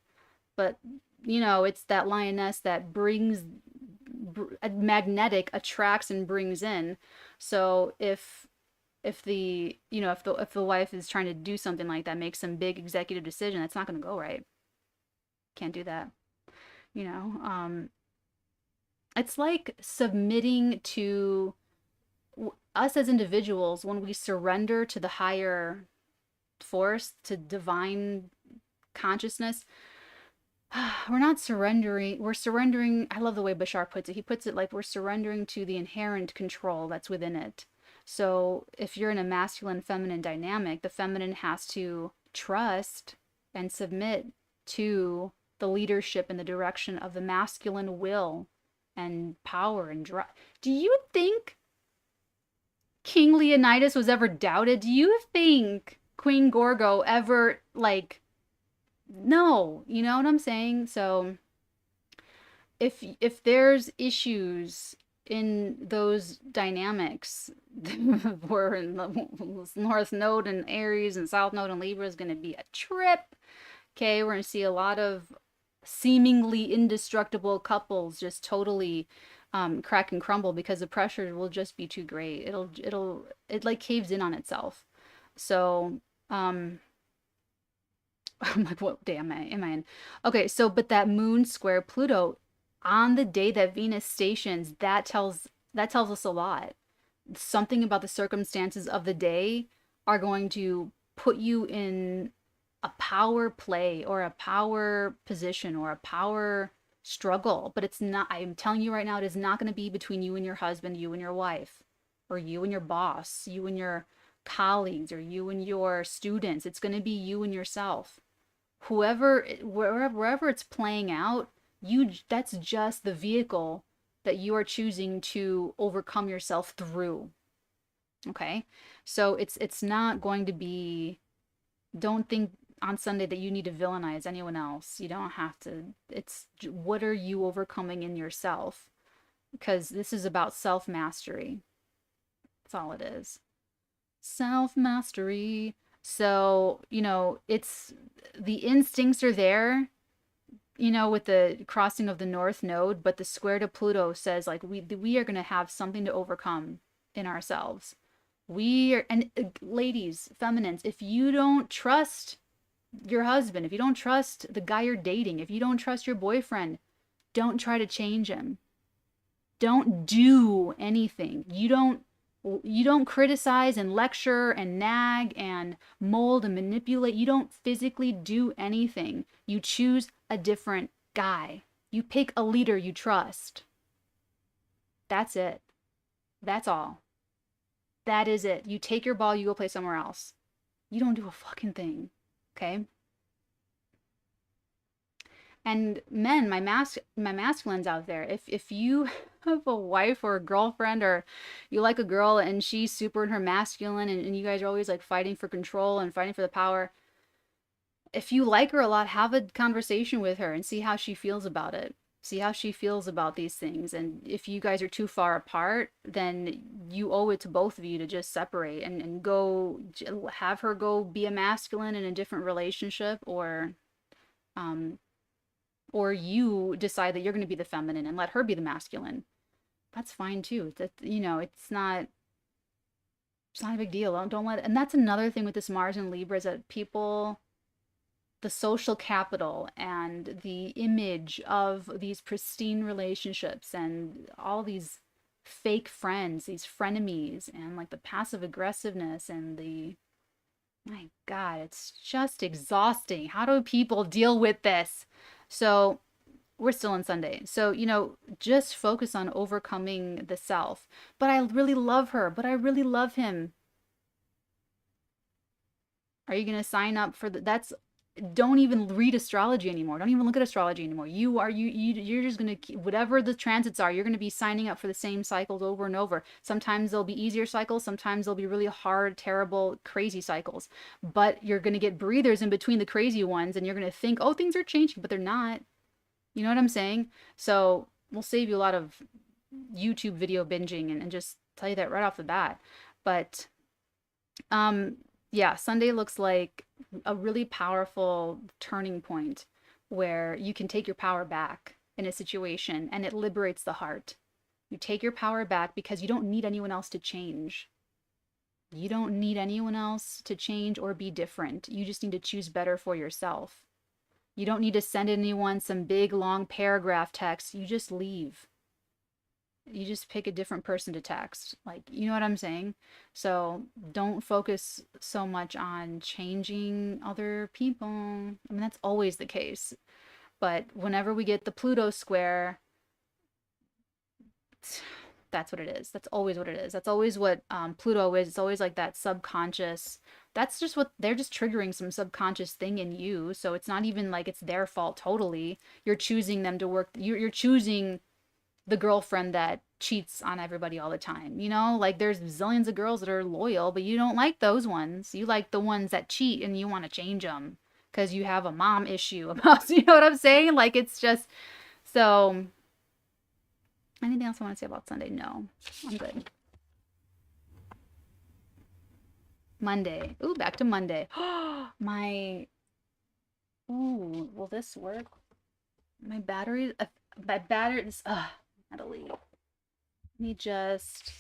But it's that lioness that brings magnetic, attracts and brings in. So if the wife is trying to do something like that, make some big executive decision, that's not going to go right. Can't do that. It's like submitting to us as individuals. When we surrender to the higher force, to divine consciousness, we're not surrendering. We're surrendering. I love the way Bashar puts it. He puts it like we're surrendering to the inherent control that's within it. So if you're in a masculine feminine dynamic, the feminine has to trust and submit to the leadership and the direction of the masculine will and power and drive. Do you think King Leonidas was ever doubted? Do you think Queen Gorgo ever, like, no, you know what I'm saying? So if there's issues in those dynamics, we're in the North Node and Aries and South Node and Libra is going to be a trip. Okay, we're going to see a lot of seemingly indestructible couples just totally crack and crumble because the pressure will just be too great. It like caves in on itself. So I'm like, what day am I in? Okay, so but that moon square Pluto on the day that Venus stations, that tells us a lot. Something about the circumstances of the day are going to put you in a power play or a power position or a power struggle. But it's not, I'm telling you right now, it is not going to be between you and your husband, you and your wife, or you and your boss, you and your colleagues, or you and your students. It's going to be you and yourself. Wherever it's playing out, that's just the vehicle that you are choosing to overcome yourself through. Okay? So it's not going to be, don't think on Sunday that you need to villainize anyone else. You don't have to. It's what are you overcoming in yourself? Because this is about self-mastery. That's all it is. Self-mastery. So, it's the instincts are there. you know, with the crossing of the North Node, but the square to Pluto says like we are going to have something to overcome in ourselves. We are, and ladies, feminines, if you don't trust your husband, if you don't trust the guy you're dating, if you don't trust your boyfriend, don't try to change him. Don't do anything. You don't criticize and lecture and nag and mold and manipulate. You don't physically do anything. You choose a different guy. You pick a leader you trust. That's it. That's all. That is it. You take your ball, you go play somewhere else. You don't do a fucking thing. Okay? And men, my masculines out there, if you have a wife or a girlfriend, or you like a girl and she's super in her masculine, and you guys are always like fighting for control and fighting for the power, if you like her a lot, have a conversation with her and see how she feels about it. See how she feels about these things. And if you guys are too far apart, then you owe it to both of you to just separate and go have her go be a masculine in a different relationship, or you decide that you're going to be the feminine and let her be the masculine. That's fine too. That, you know, it's not a big deal. Don't let it, and that's another thing with this Mars and Libra, is that people, the social capital and the image of these pristine relationships and all these fake friends, these frenemies, and like the passive aggressiveness and the, my God, it's just exhausting. How do people deal with this? So we're still on Sunday. So, you know, just focus on overcoming the self. But I really love her, but I really love him. Are you going to sign up for that's, don't even read astrology anymore. Don't even look at astrology anymore. You're just going to, whatever the transits are, you're going to be signing up for the same cycles over and over. Sometimes they'll be easier cycles. Sometimes they'll be really hard, terrible, crazy cycles. But you're going to get breathers in between the crazy ones, and you're going to think, oh, things are changing, but they're not. You know what I'm saying? So we'll save you a lot of YouTube video binging and just tell you that right off the bat. But yeah, Sunday looks like a really powerful turning point where you can take your power back in a situation, and it liberates the heart. You take your power back because you don't need anyone else to change. You don't need anyone else to change or be different. You just need to choose better for yourself. You don't need to send anyone some big long paragraph text. You just leave. You just pick a different person to text. Like, you know what I'm saying? So don't focus so much on changing other people. I mean, that's always the case. But whenever we get the Pluto square, that's what it is. That's always what it is. That's always what Pluto is. It's always like that subconscious. That's just what they're just triggering, some subconscious thing in you. So it's not even like it's their fault totally. You're choosing them to work. You're choosing the girlfriend that cheats on everybody all the time. You know, like there's zillions of girls that are loyal, but you don't like those ones. You like the ones that cheat and you want to change them because you have a mom issue about, you know what I'm saying? Like it's just, so anything else I want to say about Sunday? No, I'm good. Monday. Ooh, back to Monday. My, ooh, will this work? My battery, Natalie. Let me just,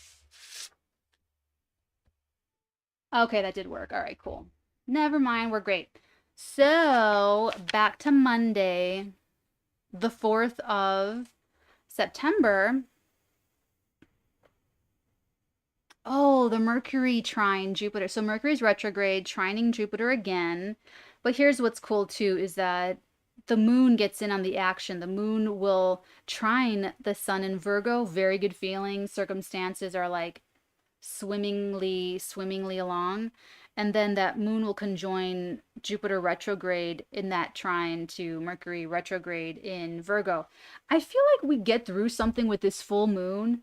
okay, that did work. All right, cool. Never mind, we're great. So, back to Monday, the 4th of September. Oh, the Mercury trine Jupiter. So Mercury's retrograde, trining Jupiter again. But here's what's cool too, is that the moon gets in on the action. The moon will trine the sun in Virgo. Very good feeling. Circumstances are like swimmingly along. And then that moon will conjoin Jupiter retrograde in that trine to Mercury retrograde in Virgo. I feel like we get through something with this full moon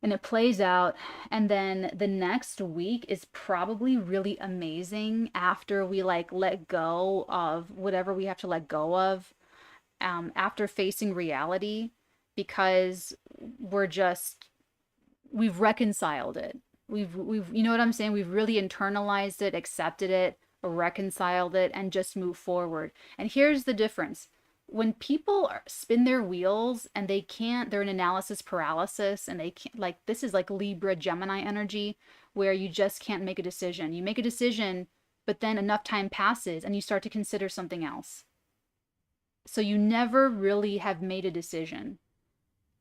and it plays out, and then the next week is probably really amazing after we like let go of whatever we have to let go of, after facing reality, because we've reconciled it. We've you know what I'm saying? We've really internalized it, accepted it, reconciled it, and just moved forward. And here's the difference. when people spin their wheels and they can't, they're in analysis paralysis and they can't, like, this is like Libra Gemini energy where you just can't make a decision. You make a decision, but then enough time passes and you start to consider something else. So you never really have made a decision.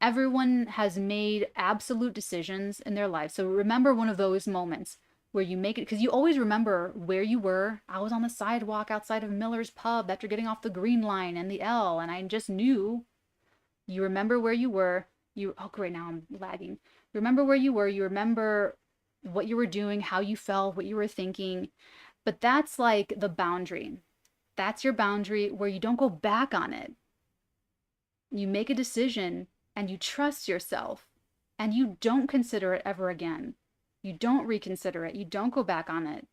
Everyone has made absolute decisions in their life. So remember one of those moments where you make it, because you always remember where you were. I was on the sidewalk outside of Miller's Pub after getting off the Green Line and the L, and I just knew. You remember where you were. Oh great, now I'm lagging. You remember where you were. You remember what you were doing, how you felt, what you were thinking. But that's like the boundary. That's your boundary where you don't go back on it. You make a decision and you trust yourself and you don't consider it ever again. You don't reconsider it. You don't go back on it.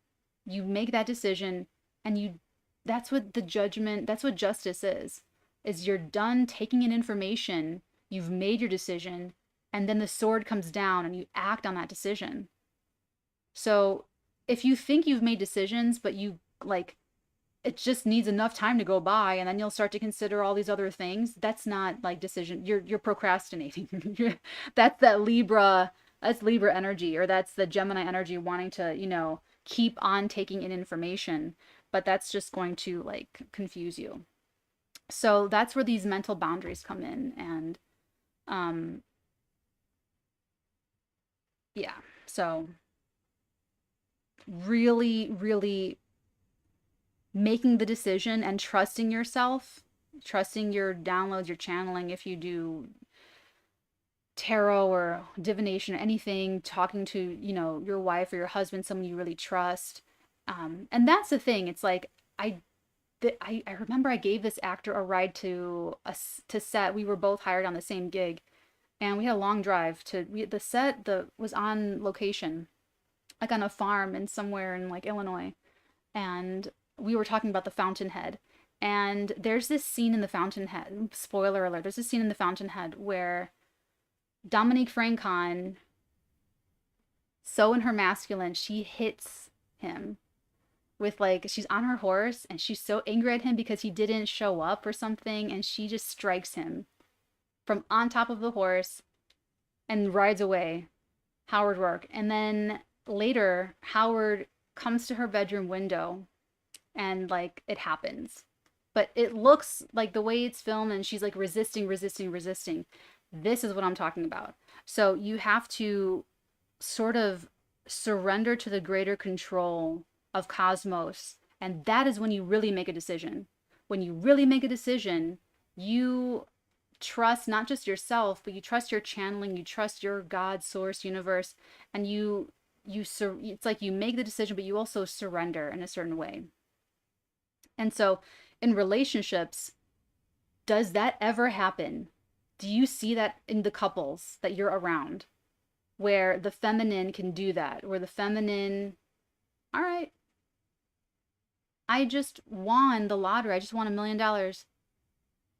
You make that decision and that's what the judgment, that's what justice is you're done taking in information, you've made your decision, and then the sword comes down and you act on that decision. So if you think you've made decisions, but you like, it just needs enough time to go by and then you'll start to consider all these other things, that's not like decision. You're procrastinating. That's Libra energy, or that's the Gemini energy wanting to, keep on taking in information, but that's just going to like confuse you. So that's where these mental boundaries come in. And yeah, so really, really making the decision and trusting yourself, trusting your downloads, your channeling, if you do tarot or divination or anything, talking to, your wife or your husband, someone you really trust. And that's the thing. It's like, I remember I gave this actor a ride to set. We were both hired on the same gig, and we had a long drive the set was on location, like on a farm in somewhere in like Illinois. And we were talking about the Fountainhead. And there's this scene in the Fountainhead, spoiler alert, there's this scene in the Fountainhead where Dominique Franco, so in her masculine, she hits him with like, she's on her horse and she's so angry at him because he didn't show up or something, and she just strikes him from on top of the horse and rides away. Howard Rourke. And then later, Howard comes to her bedroom window and like it happens. But it looks like the way it's filmed and she's like resisting. This is what I'm talking about. So you have to sort of surrender to the greater control of cosmos. And that is when you really make a decision. When you really make a decision, you trust not just yourself, but you trust your channeling, you trust your God, source, universe, and it's like you make the decision, but you also surrender in a certain way. And so in relationships, does that ever happen? Do you see that in the couples that you're around, where the feminine can do that, where the feminine, all right, I just won the lottery. I just won $1 million.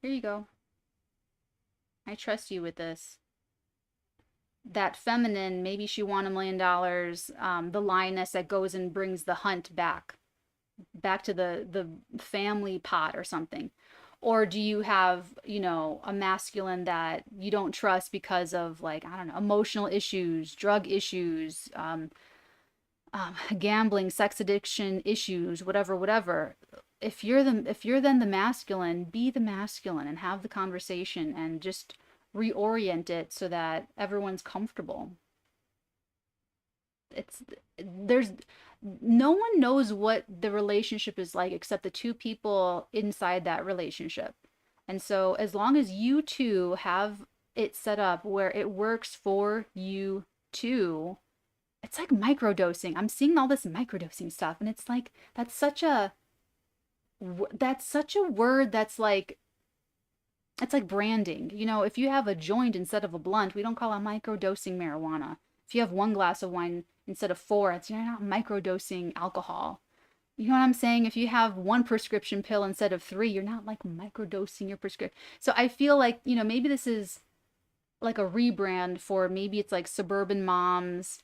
Here you go. I trust you with this. That feminine, maybe she won $1 million, the lioness that goes and brings the hunt back to the family pot or something. Or do you have, a masculine that you don't trust because of like, I don't know, emotional issues, drug issues, gambling, sex addiction issues, whatever. If you're then the masculine, be the masculine and have the conversation and just reorient it so that everyone's comfortable. No one knows what the relationship is like except the two people inside that relationship. And so as long as you two have it set up where it works for you two, it's like microdosing. I'm seeing all this microdosing stuff, and it's like that's such a word that's like, it's like branding. If you have a joint instead of a blunt, we don't call it microdosing marijuana. If you have one glass of wine instead of four, you're not microdosing alcohol. You know what I'm saying? If you have one prescription pill instead of 3, you're not like microdosing your prescription. So I feel like, maybe this is like a rebrand for, maybe it's like suburban moms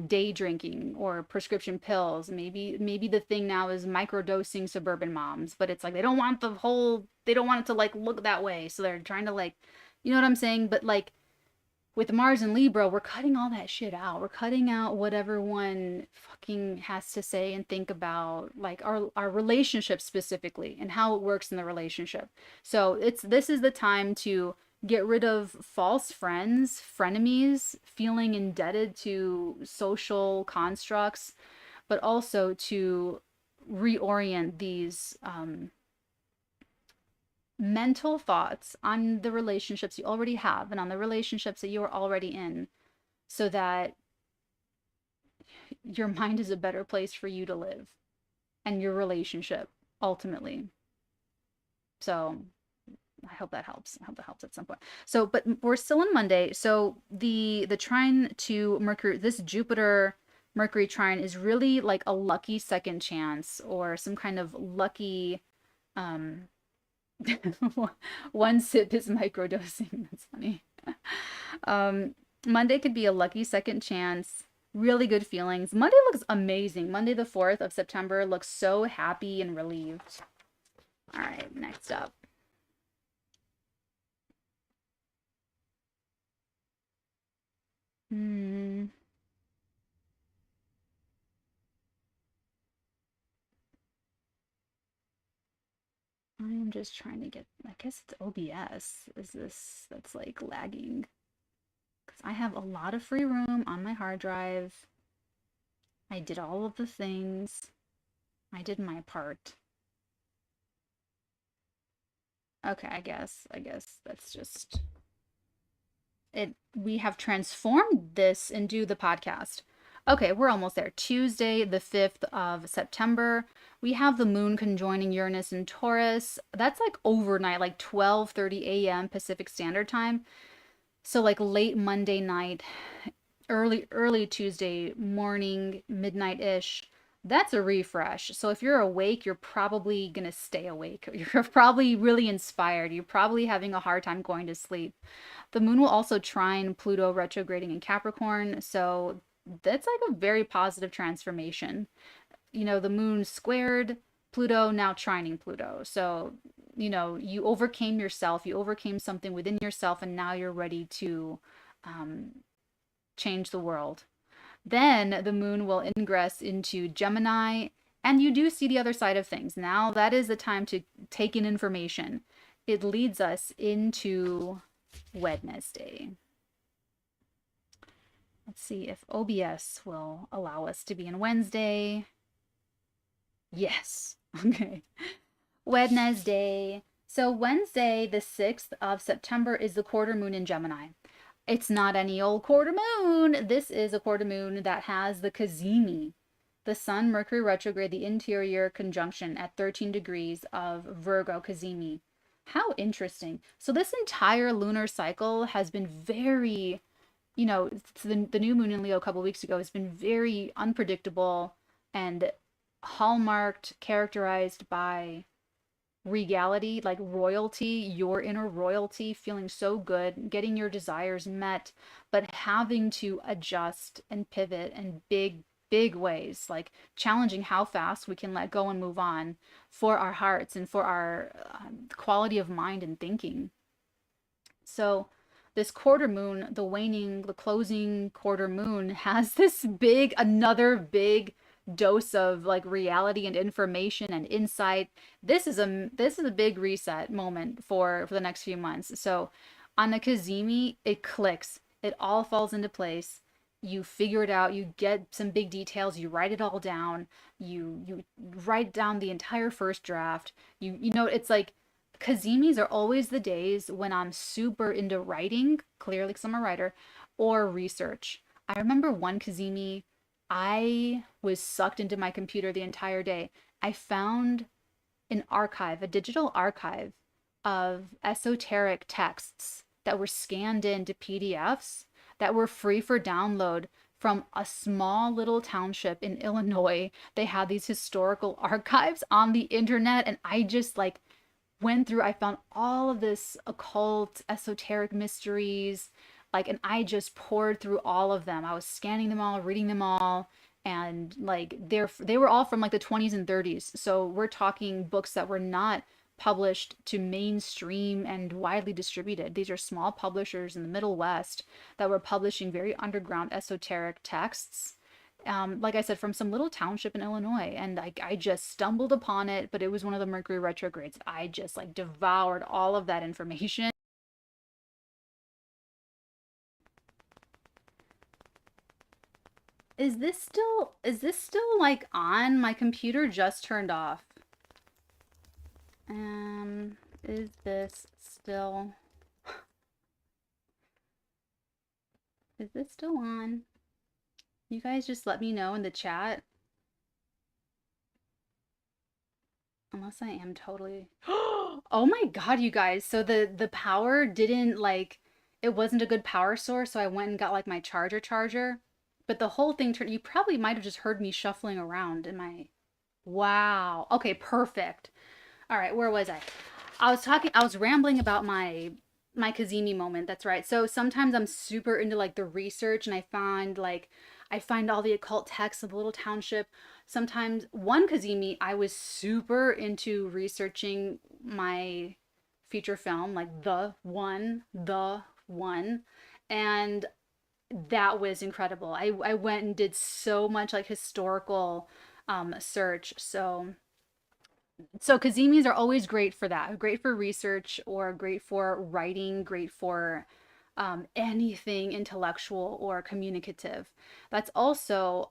day drinking or prescription pills. Maybe the thing now is microdosing suburban moms, but it's like they don't want it to like look that way. So they're trying to like, you know what I'm saying? But like with Mars and Libra, we're cutting all that shit out. We're cutting out whatever one fucking has to say and think about, like our relationship specifically and how it works in the relationship. So this is the time to get rid of false friends, frenemies, feeling indebted to social constructs, but also to reorient these mental thoughts on the relationships you already have and on the relationships that you're already in, so that your mind is a better place for you to live and your relationship ultimately. So I hope that helps. I hope that helps at some point. So, but we're still in Monday. So the trine to Mercury, this Jupiter Mercury trine is really like a lucky second chance or some kind of lucky um one sip is microdosing. That's funny. Um, Monday could be a lucky second chance. Really good feelings. Monday looks amazing. Monday, the 4th of September, looks so happy and relieved. All right, next up. Hmm. I am just trying to get, I guess it's OBS. Is this, that's like lagging? Because I have a lot of free room on my hard drive. I did all of the things. I did my part. Okay, I guess that's just it. We have transformed this into the podcast. Okay, we're almost there. Tuesday, the 5th of September. We have the moon conjoining Uranus and Taurus. That's like overnight, like 12:30 a.m. Pacific Standard Time. So like late Monday night, early Tuesday morning, midnight-ish. That's a refresh. So if you're awake, you're probably gonna stay awake. You're probably really inspired. You're probably having a hard time going to sleep. The moon will also trine Pluto retrograding in Capricorn, so that's like a very positive transformation. You know, the moon squared Pluto, now trining Pluto. So, you know, you overcame yourself, you overcame something within yourself, and now you're ready to um, change the world. Then the moon will ingress into Gemini, and you do see the other side of things. Now that is the time to take in information. It leads us into Wednesday. Let's see if OBS will allow us to be in Wednesday. Yes. Okay. Wednesday. So Wednesday, the 6th of September, is the quarter moon in Gemini. It's not any old quarter moon. This is a quarter moon that has the 𝚃𝚎𝚗𝚕𝚎, the Sun Mercury retrograde, the interior conjunction at 13 degrees of Virgo 𝚃𝚎𝚗. How interesting. So this entire lunar cycle has been very, you know, the new moon in Leo a couple weeks ago has been very unpredictable and hallmarked, characterized by regality, like royalty, your inner royalty, feeling so good, getting your desires met, but having to adjust and pivot in big ways, like challenging how fast we can let go and move on for our hearts and for our quality of mind and thinking. So this quarter moon, the closing quarter moon, has another big dose of like reality and information and insight. This is a big reset moment for the next few months. So on the 𝚃𝚎𝚗𝚕𝚎, it clicks. It all falls into place. You figure it out. You get some big details. You write it all down. You write down the entire first draft. You know, it's like 𝚃𝚎𝚗𝚕s are always the days when I'm super into writing, clearly because I'm a writer, or research. I remember one 𝚃𝚎𝚗𝚕, I was sucked into my computer the entire day. I found an archive, a digital archive of esoteric texts that were scanned into PDFs that were free for download from a small little township in Illinois. They had these historical archives on the internet, and I just like went through, I found all of this occult, esoteric mysteries, Like, and I just poured through all of them. I was scanning them all, reading them all, and like they were all from like the 20s and 30s. So we're talking books that were not published to mainstream and widely distributed. These are small publishers in the Middle West that were publishing very underground esoteric texts. Like I said, from some little township in Illinois, and I just stumbled upon it, but it was one of the Mercury retrogrades. I just like devoured all of that information. Is this still like on? My computer just turned off. Is this still is this still on? You guys just let me know in the chat. Unless I am totally Oh my God, you guys. So the power didn't like it wasn't a good power source, so I went and got like my charger. But the whole thing turned you probably might have just heard me shuffling around in my Wow. Okay, perfect. All right, where was I? I was rambling about my Kazemi moment. That's right. So sometimes I'm super into like the research and I find all the occult texts of the little township. Sometimes one Kazemi, I was super into researching my feature film, like the one. And that was incredible. I went and did so much like historical search. So kazimis are always great for that. Great for research or great for writing, great for anything intellectual or communicative. That's also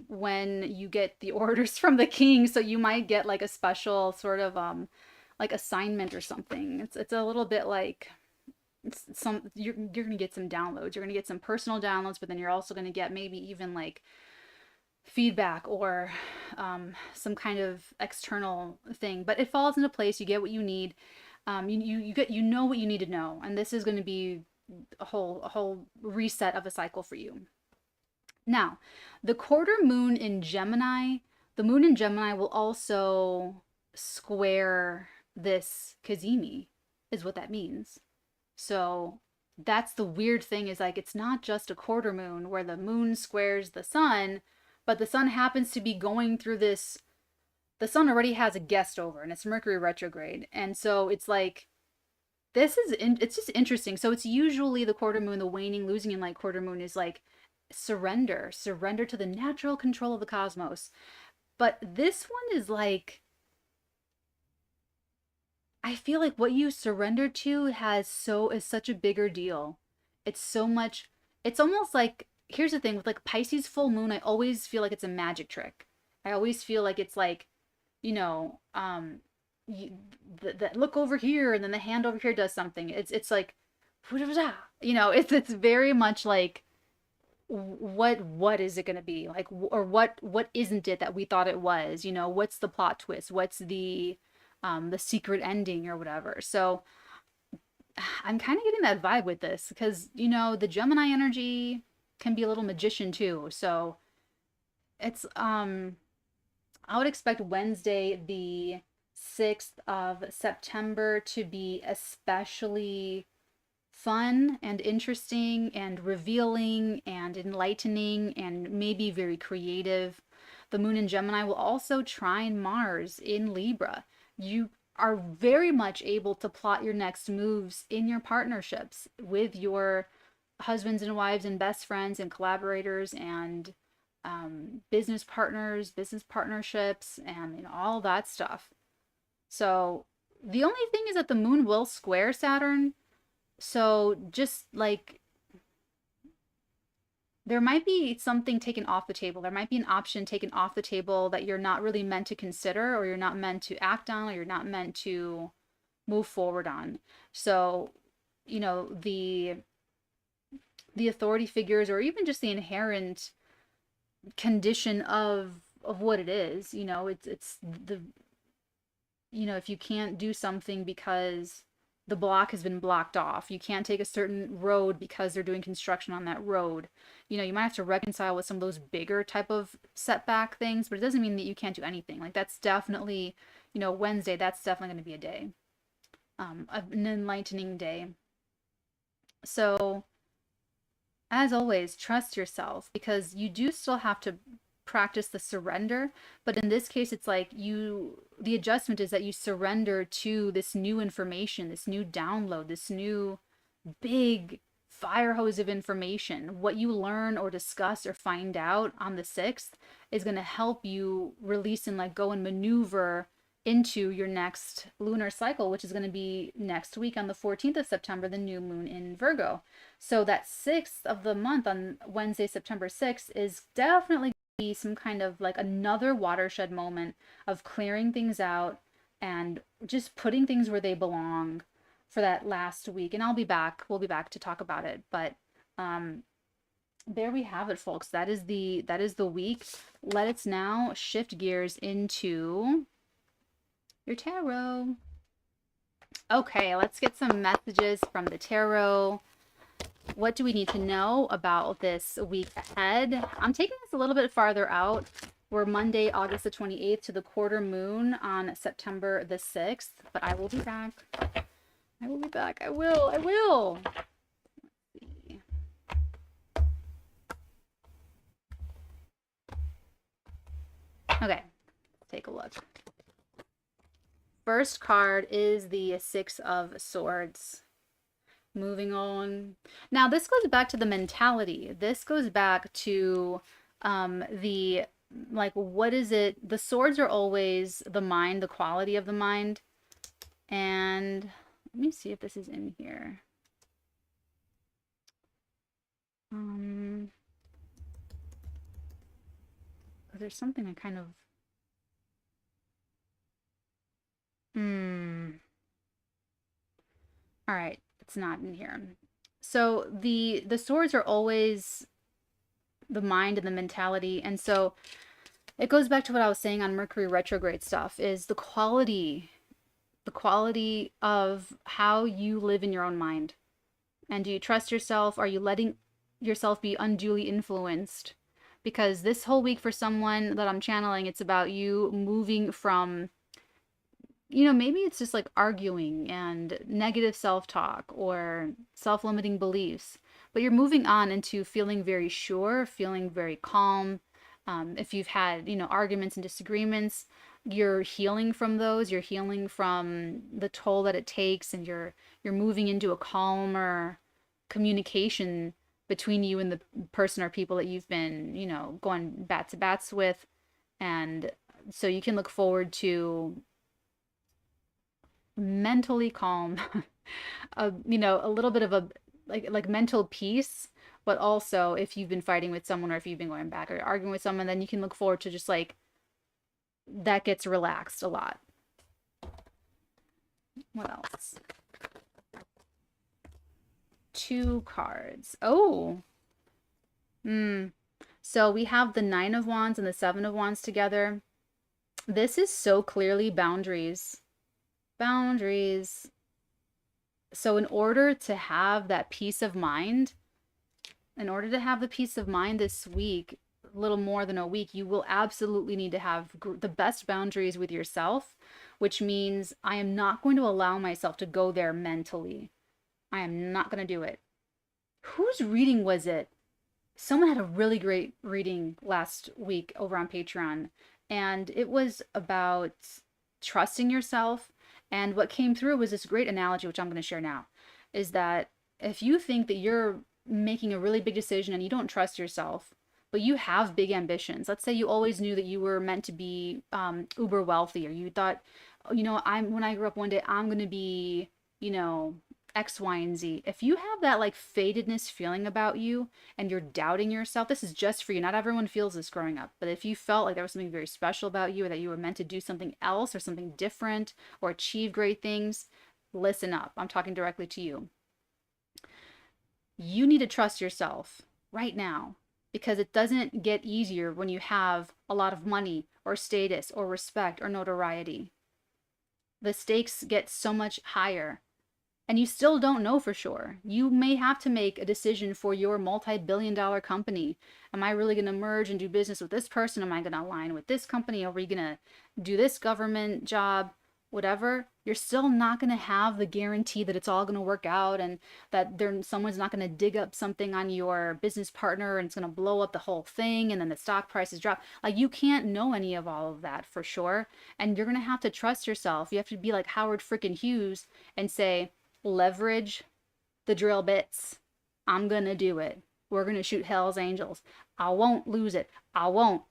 when you get the orders from the king. So you might get like a special sort of like assignment or something. It's a little bit like you're gonna get some downloads. You're gonna get some personal downloads, but then you're also gonna get maybe even like feedback or some kind of external thing, but it falls into place. You get what you need. You know what you need to know, and this is going to be a whole reset of a cycle for you. Now, the quarter moon in Gemini, the moon in Gemini will also square this Kazemi, is what that means. So that's the weird thing is like it's not just a quarter moon where the moon squares the sun, but the sun happens to be going through this. The sun already has a guest over and it's Mercury retrograde. And so it's like it's just interesting. So it's usually the quarter moon, the waning, losing in light quarter moon is like surrender to the natural control of the cosmos. But this one is like I feel like what you surrender to is such a bigger deal. It's so much it's almost like here's the thing with like Pisces full moon, I always feel like it's a magic trick. I always feel like it's like, you know, the look over here and then the hand over here does something. It's like you know, it's very much like what is it going to be? Like or what isn't it that we thought it was? You know, what's the plot twist? What's the secret ending or whatever. So I'm kind of getting that vibe with this because, you know, the Gemini energy can be a little magician too. So it's I would expect Wednesday the 6th of September to be especially fun and interesting and revealing and enlightening and maybe very creative. The moon in Gemini will also trine Mars in Libra. You are very much able to plot your next moves in your partnerships with your husbands and wives and best friends and collaborators and business partners, business partnerships, and you know, all that stuff. So the only thing is that the moon will square Saturn. So just like there might be something taken off the table. There might be an option taken off the table that you're not really meant to consider or you're not meant to act on or you're not meant to move forward on. So, you know, the authority figures or even just the inherent condition of what it is, you know, it's the you know, if you can't do something because the block has been blocked off, you can't take a certain road because they're doing construction on that road. You know, you might have to reconcile with some of those bigger type of setback things, but it doesn't mean that you can't do anything. Like that's definitely, you know, Wednesday, that's definitely going to be a day, an enlightening day. So as always, trust yourself, because you do still have to practice the surrender. But in this case, it's like the adjustment is that you surrender to this new information, this new download, this new big fire hose of information. What you learn or discuss or find out on the 6th is going to help you release and let go and maneuver into your next lunar cycle, which is going to be next week on the 14th of September, the new moon in Virgo. So that 6th of the month on Wednesday, September 6th, is definitely be some kind of like another watershed moment of clearing things out and just putting things where they belong for that last week. And I'll be back. We'll be back to talk about it. But there we have it, folks. That is the week. Let's now shift gears into your tarot. Okay, let's get some messages from the tarot. What do we need to know about this week ahead? I'm taking this a little bit farther out. We're Monday, August the 28th to the quarter moon on September the 6th, but I will be back. I will be back. I will. Let's see. Okay, take a look. First card is the 6 of Swords. Moving on. Now, this goes back to the mentality. This goes back to what is it? The swords are always the mind, the quality of the mind. And let me see if this is in here. There's something I kind of... All right, it's not in here. So the swords are always the mind and the mentality. And so it goes back to what I was saying on Mercury retrograde stuff, is the quality of how you live in your own mind. And do you trust yourself? Are you letting yourself be unduly influenced? Because this whole week for someone that I'm channeling, it's about you moving from, maybe it's just like arguing and negative self-talk or self-limiting beliefs, but you're moving on into feeling very sure, feeling very calm. If you've had, arguments and disagreements, you're healing from those. You're healing from the toll that it takes, and you're moving into a calmer communication between you and the person or people that you've been, going bat to bats with. And so you can look forward to mentally calm, a little bit of a like mental peace. But also, if you've been fighting with someone, or if you've been going back or arguing with someone, then you can look forward to just like that gets relaxed a lot. What else? 2 cards. Oh. So we have the 9 of Wands and the 7 of Wands together. This is so clearly boundaries. Boundaries. So in order to have that peace of mind, this week, a little more than a week, you will absolutely need to have the best boundaries with yourself, which means I am not going to allow myself to go there mentally. I am not going to do it. Whose reading was it? Someone had a really great reading last week over on Patreon, and it was about trusting yourself. And what came through was this great analogy, which I'm going to share now, is that if you think that you're making a really big decision and you don't trust yourself, but you have big ambitions. Let's say you always knew that you were meant to be uber wealthy, or you thought, when I grow up one day, I'm going to be, X, Y, and Z. If you have that like fatedness feeling about you and you're doubting yourself, this is just for you. Not everyone feels this growing up, but if you felt like there was something very special about you, or that you were meant to do something else or something different or achieve great things, listen up. I'm talking directly to you. You need to trust yourself right now, because it doesn't get easier when you have a lot of money or status or respect or notoriety. The stakes get so much higher, and you still don't know for sure. You may have to make a decision for your multi-billion-dollar company. Am I really going to merge and do business with this person? Am I going to align with this company? Are we going to do this government job? whatever, you're still not going to have the guarantee that it's all going to work out and that someone's not going to dig up something on your business partner and it's going to blow up the whole thing and then the stock prices drop. Like, you can't know any of all of that for sure. And you're going to have to trust yourself. You have to be like Howard freaking Hughes and say, leverage the drill bits. I'm going to do it. We're going to shoot hell's angels. I won't lose it. I won't.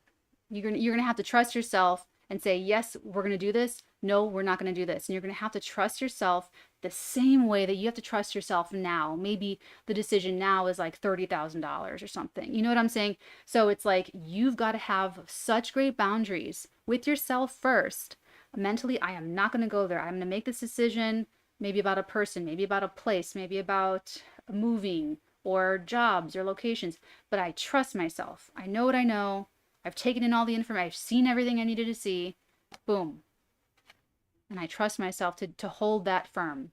You're going to have to trust yourself and say, yes, we're going to do this. No, we're not going to do this. And you're going to have to trust yourself the same way that you have to trust yourself now. Maybe the decision now is like $30,000 or something. You know what I'm saying? So it's like, you've got to have such great boundaries with yourself first. Mentally, I am not going to go there. I'm going to make this decision, maybe about a person, maybe about a place, maybe about moving or jobs or locations. But I trust myself. I know what I know. I've taken in all the information. I've seen everything I needed to see. Boom. And I trust myself to hold that firm.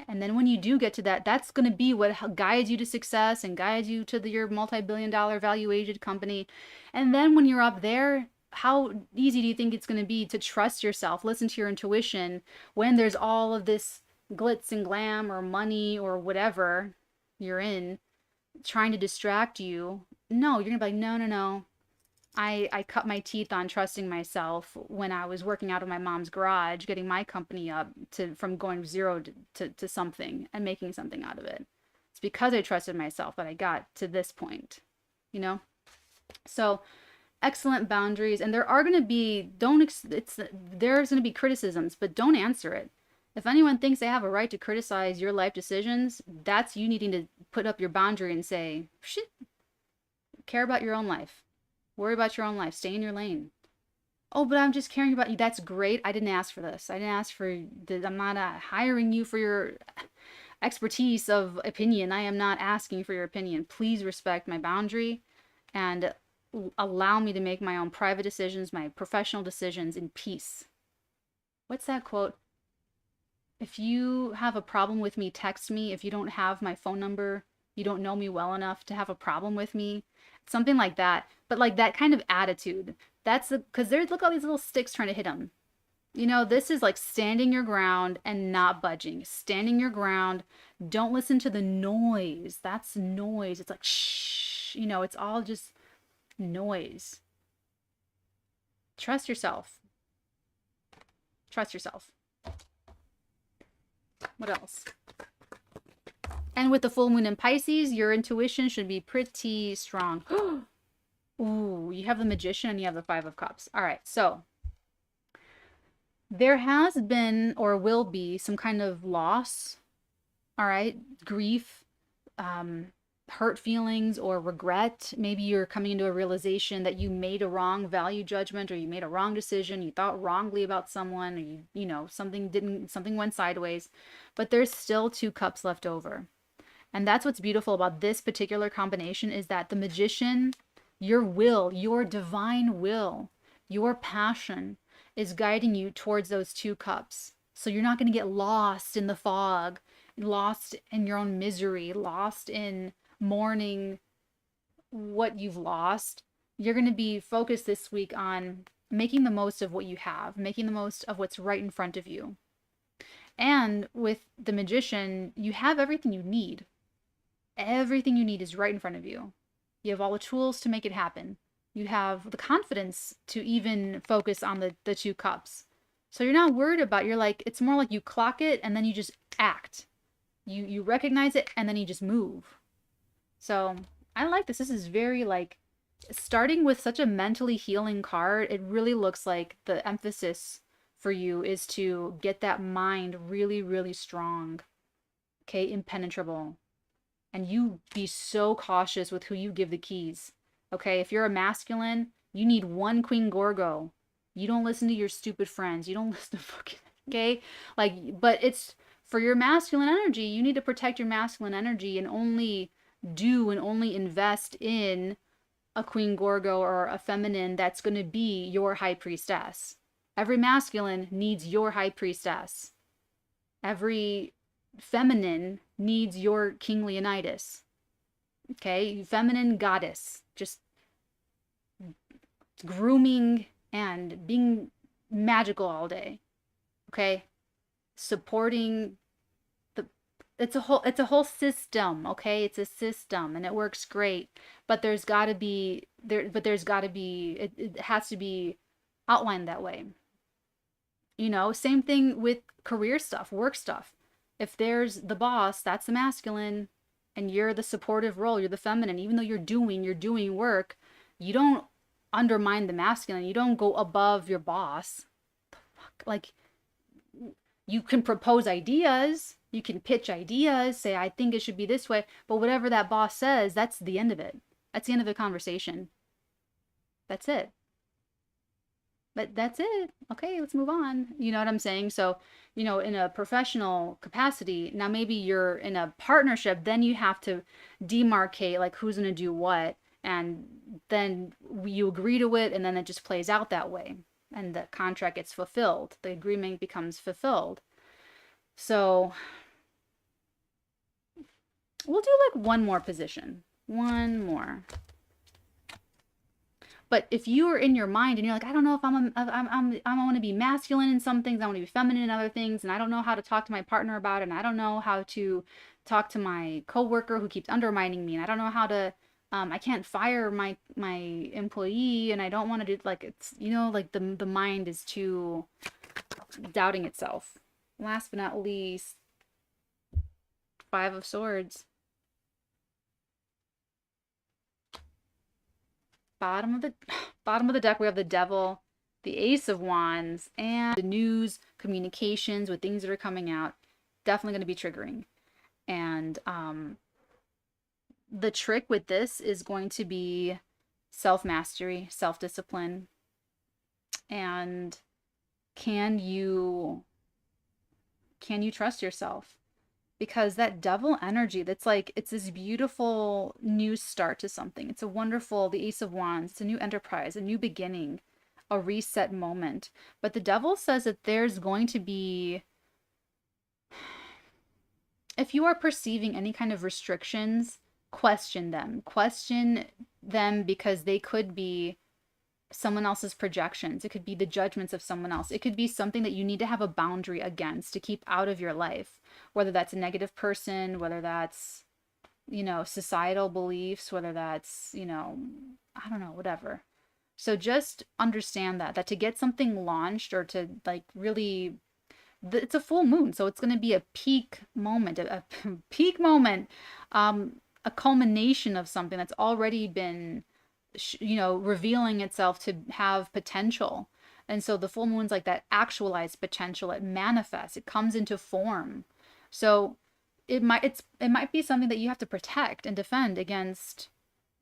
And then when you do get to that, that's going to be what guides you to success and guides you to your multi-billion-dollar valuated company. And then when you're up there, how easy do you think it's going to be to trust yourself, listen to your intuition when there's all of this glitz and glam or money or whatever you're in trying to distract you? No, you're going to be like, no, no, no. I cut my teeth on trusting myself when I was working out of my mom's garage, getting my company up from going zero to something and making something out of it. It's because I trusted myself that I got to this point, you know? So excellent boundaries. And there are going to be, there's going to be criticisms, but don't answer it. If anyone thinks they have a right to criticize your life decisions, that's you needing to put up your boundary and say, shit, care about your own life. Worry about your own life. Stay in your lane. Oh, but I'm just caring about you. That's great. I didn't ask for this. I didn't ask for I'm not hiring you for your expertise of opinion. I am not asking for your opinion. Please respect my boundary and allow me to make my own private decisions, my professional decisions in peace. What's that quote? If you have a problem with me, text me. If you don't have my phone number, you don't know me well enough to have a problem with me. Something like that. But like that kind of attitude. That's because look at all these little sticks trying to hit him. You know, this is like standing your ground and not budging. Standing your ground. Don't listen to the noise. That's noise. It's like, shh. You know, it's all just noise. Trust yourself. Trust yourself. What else? And with the full moon in Pisces, your intuition should be pretty strong. Ooh, you have the Magician and you have the Five of Cups. All right, so there has been or will be some kind of loss, all right, grief, hurt feelings or regret. Maybe you're coming into a realization that you made a wrong value judgment or you made a wrong decision. You thought wrongly about someone or you know, something went sideways, but there's still 2 cups left over. And that's what's beautiful about this particular combination is that the Magician, your will, your divine will, your passion is guiding you towards those 2 cups. So you're not going to get lost in the fog, lost in your own misery, lost in mourning what you've lost. You're going to be focused this week on making the most of what you have, making the most of what's right in front of you. And with the Magician, you have everything you need. Everything you need is right in front of you. You have all the tools to make it happen. You have the confidence to even focus on the 2 cups. So you're not worried about, you're like, it's more like you clock it and then you just act. You recognize it and then you just move. So I like this. This is very like, starting with such a mentally healing card, it really looks like the emphasis for you is to get that mind really, really strong. Okay, impenetrable. And you be so cautious with who you give the keys. Okay, if you're a masculine, you need 1 Queen Gorgo. You don't listen to your stupid friends. You don't listen to fucking, okay? Like, but it's for your masculine energy. You need to protect your masculine energy and only invest in a Queen Gorgo or a feminine that's going to be your high priestess. Every masculine needs your high priestess. Every feminine needs your King Leonidas. Okay, feminine goddess, just grooming and being magical all day. Okay? Supporting the it's a whole system, okay? It's a system and it works great. But there's got to be it has to be outlined that way. Same thing with career stuff, work stuff. If there's the boss, that's the masculine, and you're the supportive role, you're the feminine, even though you're doing work, you don't undermine the masculine. You don't go above your boss. Like, you can propose ideas, you can pitch ideas, say, I think it should be this way, but whatever that boss says, that's the end of it. That's the end of the conversation. That's it. But that's it. Okay, let's move on. You know what I'm saying? So, in a professional capacity, now maybe you're in a partnership, then you have to demarcate like who's going to do what, and then you agree to it, and then it just plays out that way. And the contract gets fulfilled. The agreement becomes fulfilled. So, we'll do like one more position. One more. But if you are in your mind and you're like, I don't know if I want to be masculine in some things, I want to be feminine in other things, and I don't know how to talk to my partner about it, and I don't know how to talk to my coworker who keeps undermining me, and I don't know how to, I can't fire my employee, and I don't want to do like it's like the mind is too doubting itself. Last but not least, Five of Swords. Bottom of the deck, we have the Devil, the Ace of Wands, and the news, communications with things that are coming out. Definitely going to be triggering. And the trick with this is going to be self-mastery, self-discipline. And can you trust yourself? Because that devil energy, that's like, it's this beautiful new start to something. It's a wonderful, the Ace of Wands, it's a new enterprise, a new beginning, a reset moment. But the devil says that there's going to be, if you are perceiving any kind of restrictions, question them. Question them because they could be someone else's projections. It could be the judgments of someone else. It could be something that you need to have a boundary against to keep out of your life, whether that's a negative person, whether that's, societal beliefs, whether that's, I don't know, whatever. So just understand that to get something launched or to like really, it's a full moon. So it's going to be a peak moment, a peak moment, a culmination of something that's already been revealing itself to have potential. And so the full moon's like that actualized potential. It manifests, it comes into form. So it might be something that you have to protect and defend against,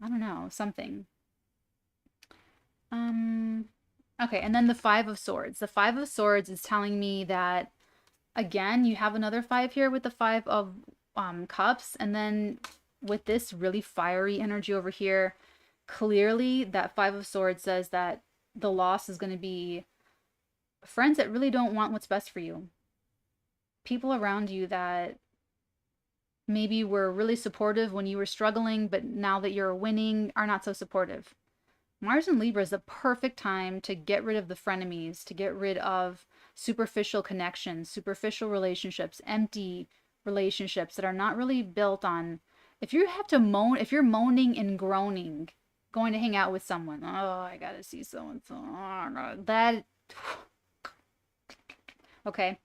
I don't know, something. Okay, and then the Five of Swords. The Five of Swords is telling me that, again, you have another five here with the Five of Cups, and then with this really fiery energy over here, clearly that Five of Swords says that the loss is going to be friends that really don't want what's best for you. People around you that maybe were really supportive when you were struggling, but now that you're winning are not so supportive. Mars in Libra is the perfect time to get rid of the frenemies, to get rid of superficial connections, superficial relationships, empty relationships that are not really built on. If you have to moan, if you're moaning and groaning, going to hang out with someone, oh, I gotta see so and so, oh, that, okay,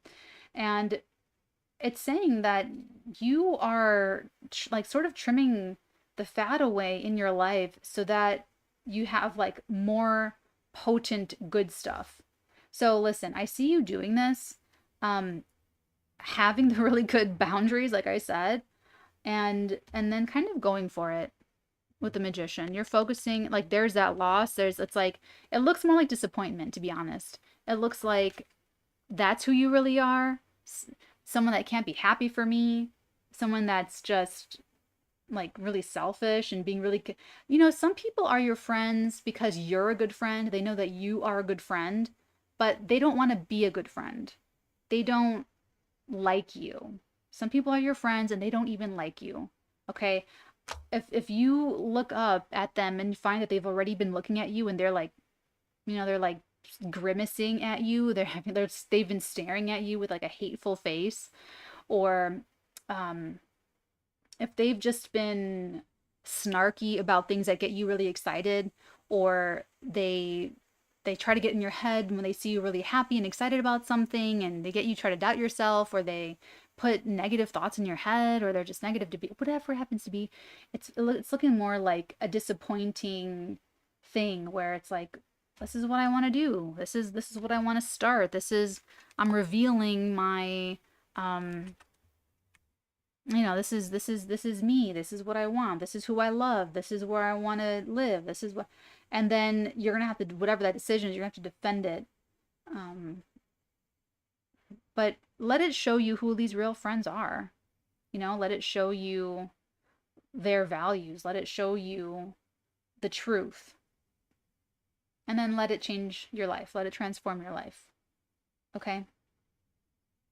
and it's saying that you are like sort of trimming the fat away in your life so that you have like more potent good stuff. So listen, I see you doing this, having the really good boundaries, like I said, and then kind of going for it with the Magician. You're focusing, like, there's that loss. It's like, it looks more like disappointment, to be honest. It looks like that's who you really are. Someone that can't be happy for me. Someone that's just like really selfish and being really, some people are your friends because you're a good friend. They know that you are a good friend, but they don't want to be a good friend. They don't like you. Some people are your friends and they don't even like you. Okay? If you look up at them and you find that they've already been looking at you and they're like, they're like grimacing at you. They've been staring at you with like a hateful face, or if they've just been snarky about things that get you really excited, or they try to get in your head when they see you really happy and excited about something, and they get you try to doubt yourself, or they put negative thoughts in your head, or they're just negative to be, whatever it happens to be, it's looking more like a disappointing thing where it's like, this is what I want to do. This is what I want to start. I'm revealing my this is me. This is what I want. This is who I love. This is where I want to live. This is what, and then you're going to have to, whatever that decision is, you're going to have to defend it. But let it show you who these real friends are. Let it show you their values. Let it show you the truth. And then let it change your life. Let it transform your life. Okay?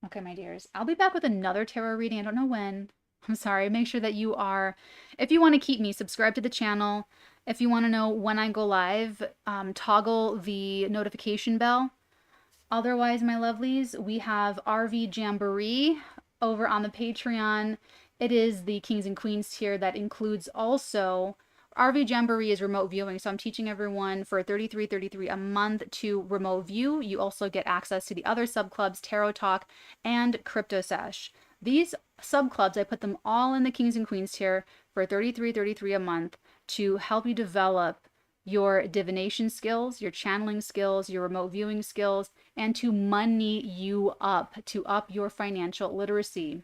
Okay, my dears. I'll be back with another tarot reading. I don't know when. I'm sorry. Make sure that you are, if you want to keep me, subscribe to the channel. If you want to know when I go live, toggle the notification bell. Otherwise, my lovelies, we have RV Jamboree over on the Patreon. It is the Kings and Queens tier that includes also RV Jamboree is remote viewing, so I'm teaching everyone for $33.33 a month to remote view. You also get access to the other subclubs, Tarot Talk and Crypto Sesh. These subclubs, I put them all in the Kings and Queens tier for $33.33 a month to help you develop your divination skills, your channeling skills, your remote viewing skills, and to money you up, to up your financial literacy.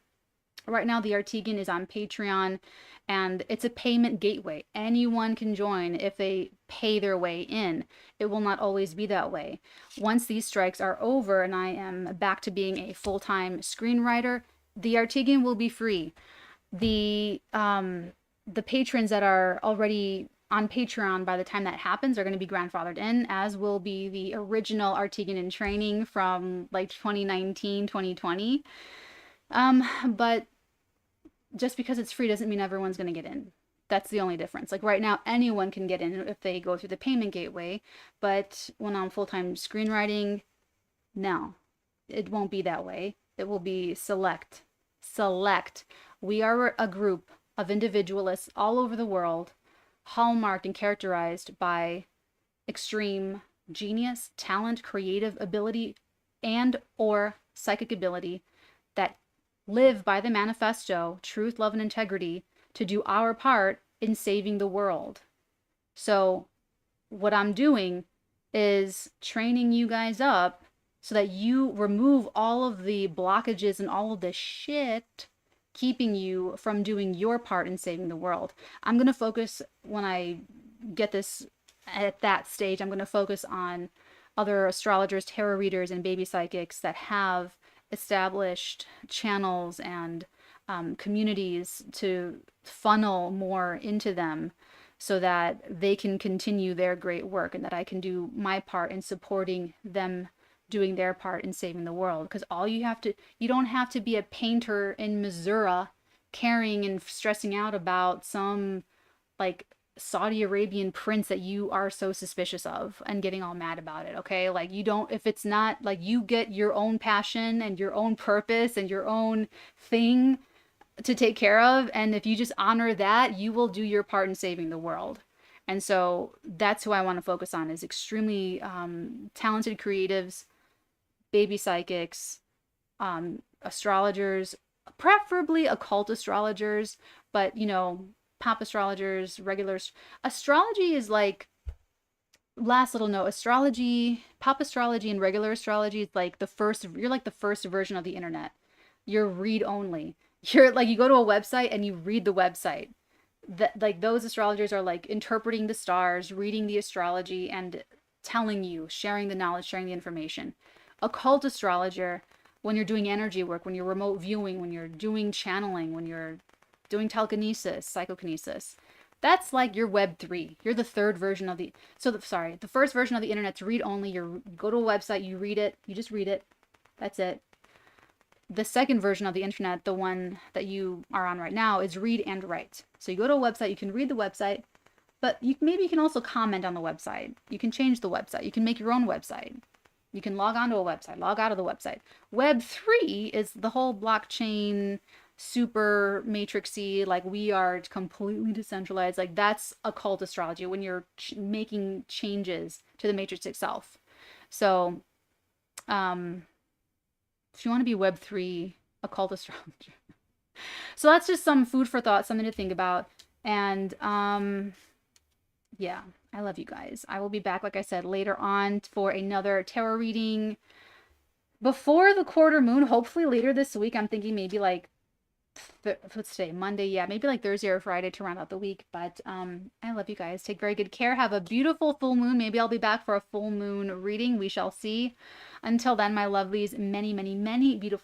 Right now, the 𝚘𝚎𝚗 is on Patreon, and it's a payment gateway. Anyone can join if they pay their way in. It will not always be that way. Once these strikes are over and I am back to being a full-time screenwriter, the 𝚘𝚎𝚗 will be free. The patrons that are already on Patreon by the time that happens are going to be grandfathered in, as will be the original 𝚘𝚎𝚗 in training from like 2019, 2020. But just because it's free doesn't mean everyone's going to get in. That's the only difference. Like right now, anyone can get in if they go through the payment gateway. But when I'm full-time screenwriting, no, it won't be that way. It will be select. We are a group of individualists all over the world, hallmarked and characterized by extreme genius, talent, creative ability, and or psychic ability that live by the manifesto, truth, love, and integrity, to do our part in saving the world. So what I'm doing is training you guys up so that you remove all of the blockages and all of the shit keeping you from doing your part in saving the world. I'm going to focus, when I get this at that stage, I'm going to focus on other astrologers, tarot readers, and baby psychics that have established channels and communities to funnel more into them so that they can continue their great work, and that I can do my part in supporting them doing their part in saving the world. Because you don't have to be a painter in Missouri caring and stressing out about some like Saudi Arabian prince that you are so suspicious of and getting all mad about it. Okay, like you don't, if it's not like, you get your own passion and your own purpose and your own thing to take care of, and if you just honor that, you will do your part in saving the world. And so that's who I want to focus on, is extremely talented creatives, baby psychics, astrologers, preferably occult astrologers, but pop astrologers, regular astrology is like, last little note, astrology, pop astrology and regular astrology is like you're like the first version of the internet. You're read only. You're like, you go to a website and you read the website. That, like, those astrologers are like interpreting the stars, reading the astrology, and telling you, sharing the knowledge, sharing the information. Occult astrologer, when you're doing energy work, when you're remote viewing, when you're doing channeling, when you're doing telekinesis, psychokinesis, that's like your web 3. You're the third version of the first version of the internet's read only. You go to a website, you read it, you just read it, that's it. The second version of the internet, the one that you are on right now, is read and write. So you go to a website, you can read the website, But maybe you can also comment on the website. You can change the website. You can make your own website. You can log onto a website, log out of the website. Web3 is the whole blockchain, super matrixy, like we are completely decentralized. Like that's occult astrology when you're making changes to the matrix itself. So, if you want to be Web3 occult astrologer. So that's just some food for thought, something to think about. And yeah, I love you guys. I will be back, like I said, later on for another tarot reading before the quarter moon, hopefully later this week. I'm thinking maybe like, what's today? Monday. Yeah, maybe like Thursday or Friday to round out the week. But I love you guys. Take very good care. Have a beautiful full moon. Maybe I'll be back for a full moon reading. We shall see. Until then, my lovelies, many, many, many beautiful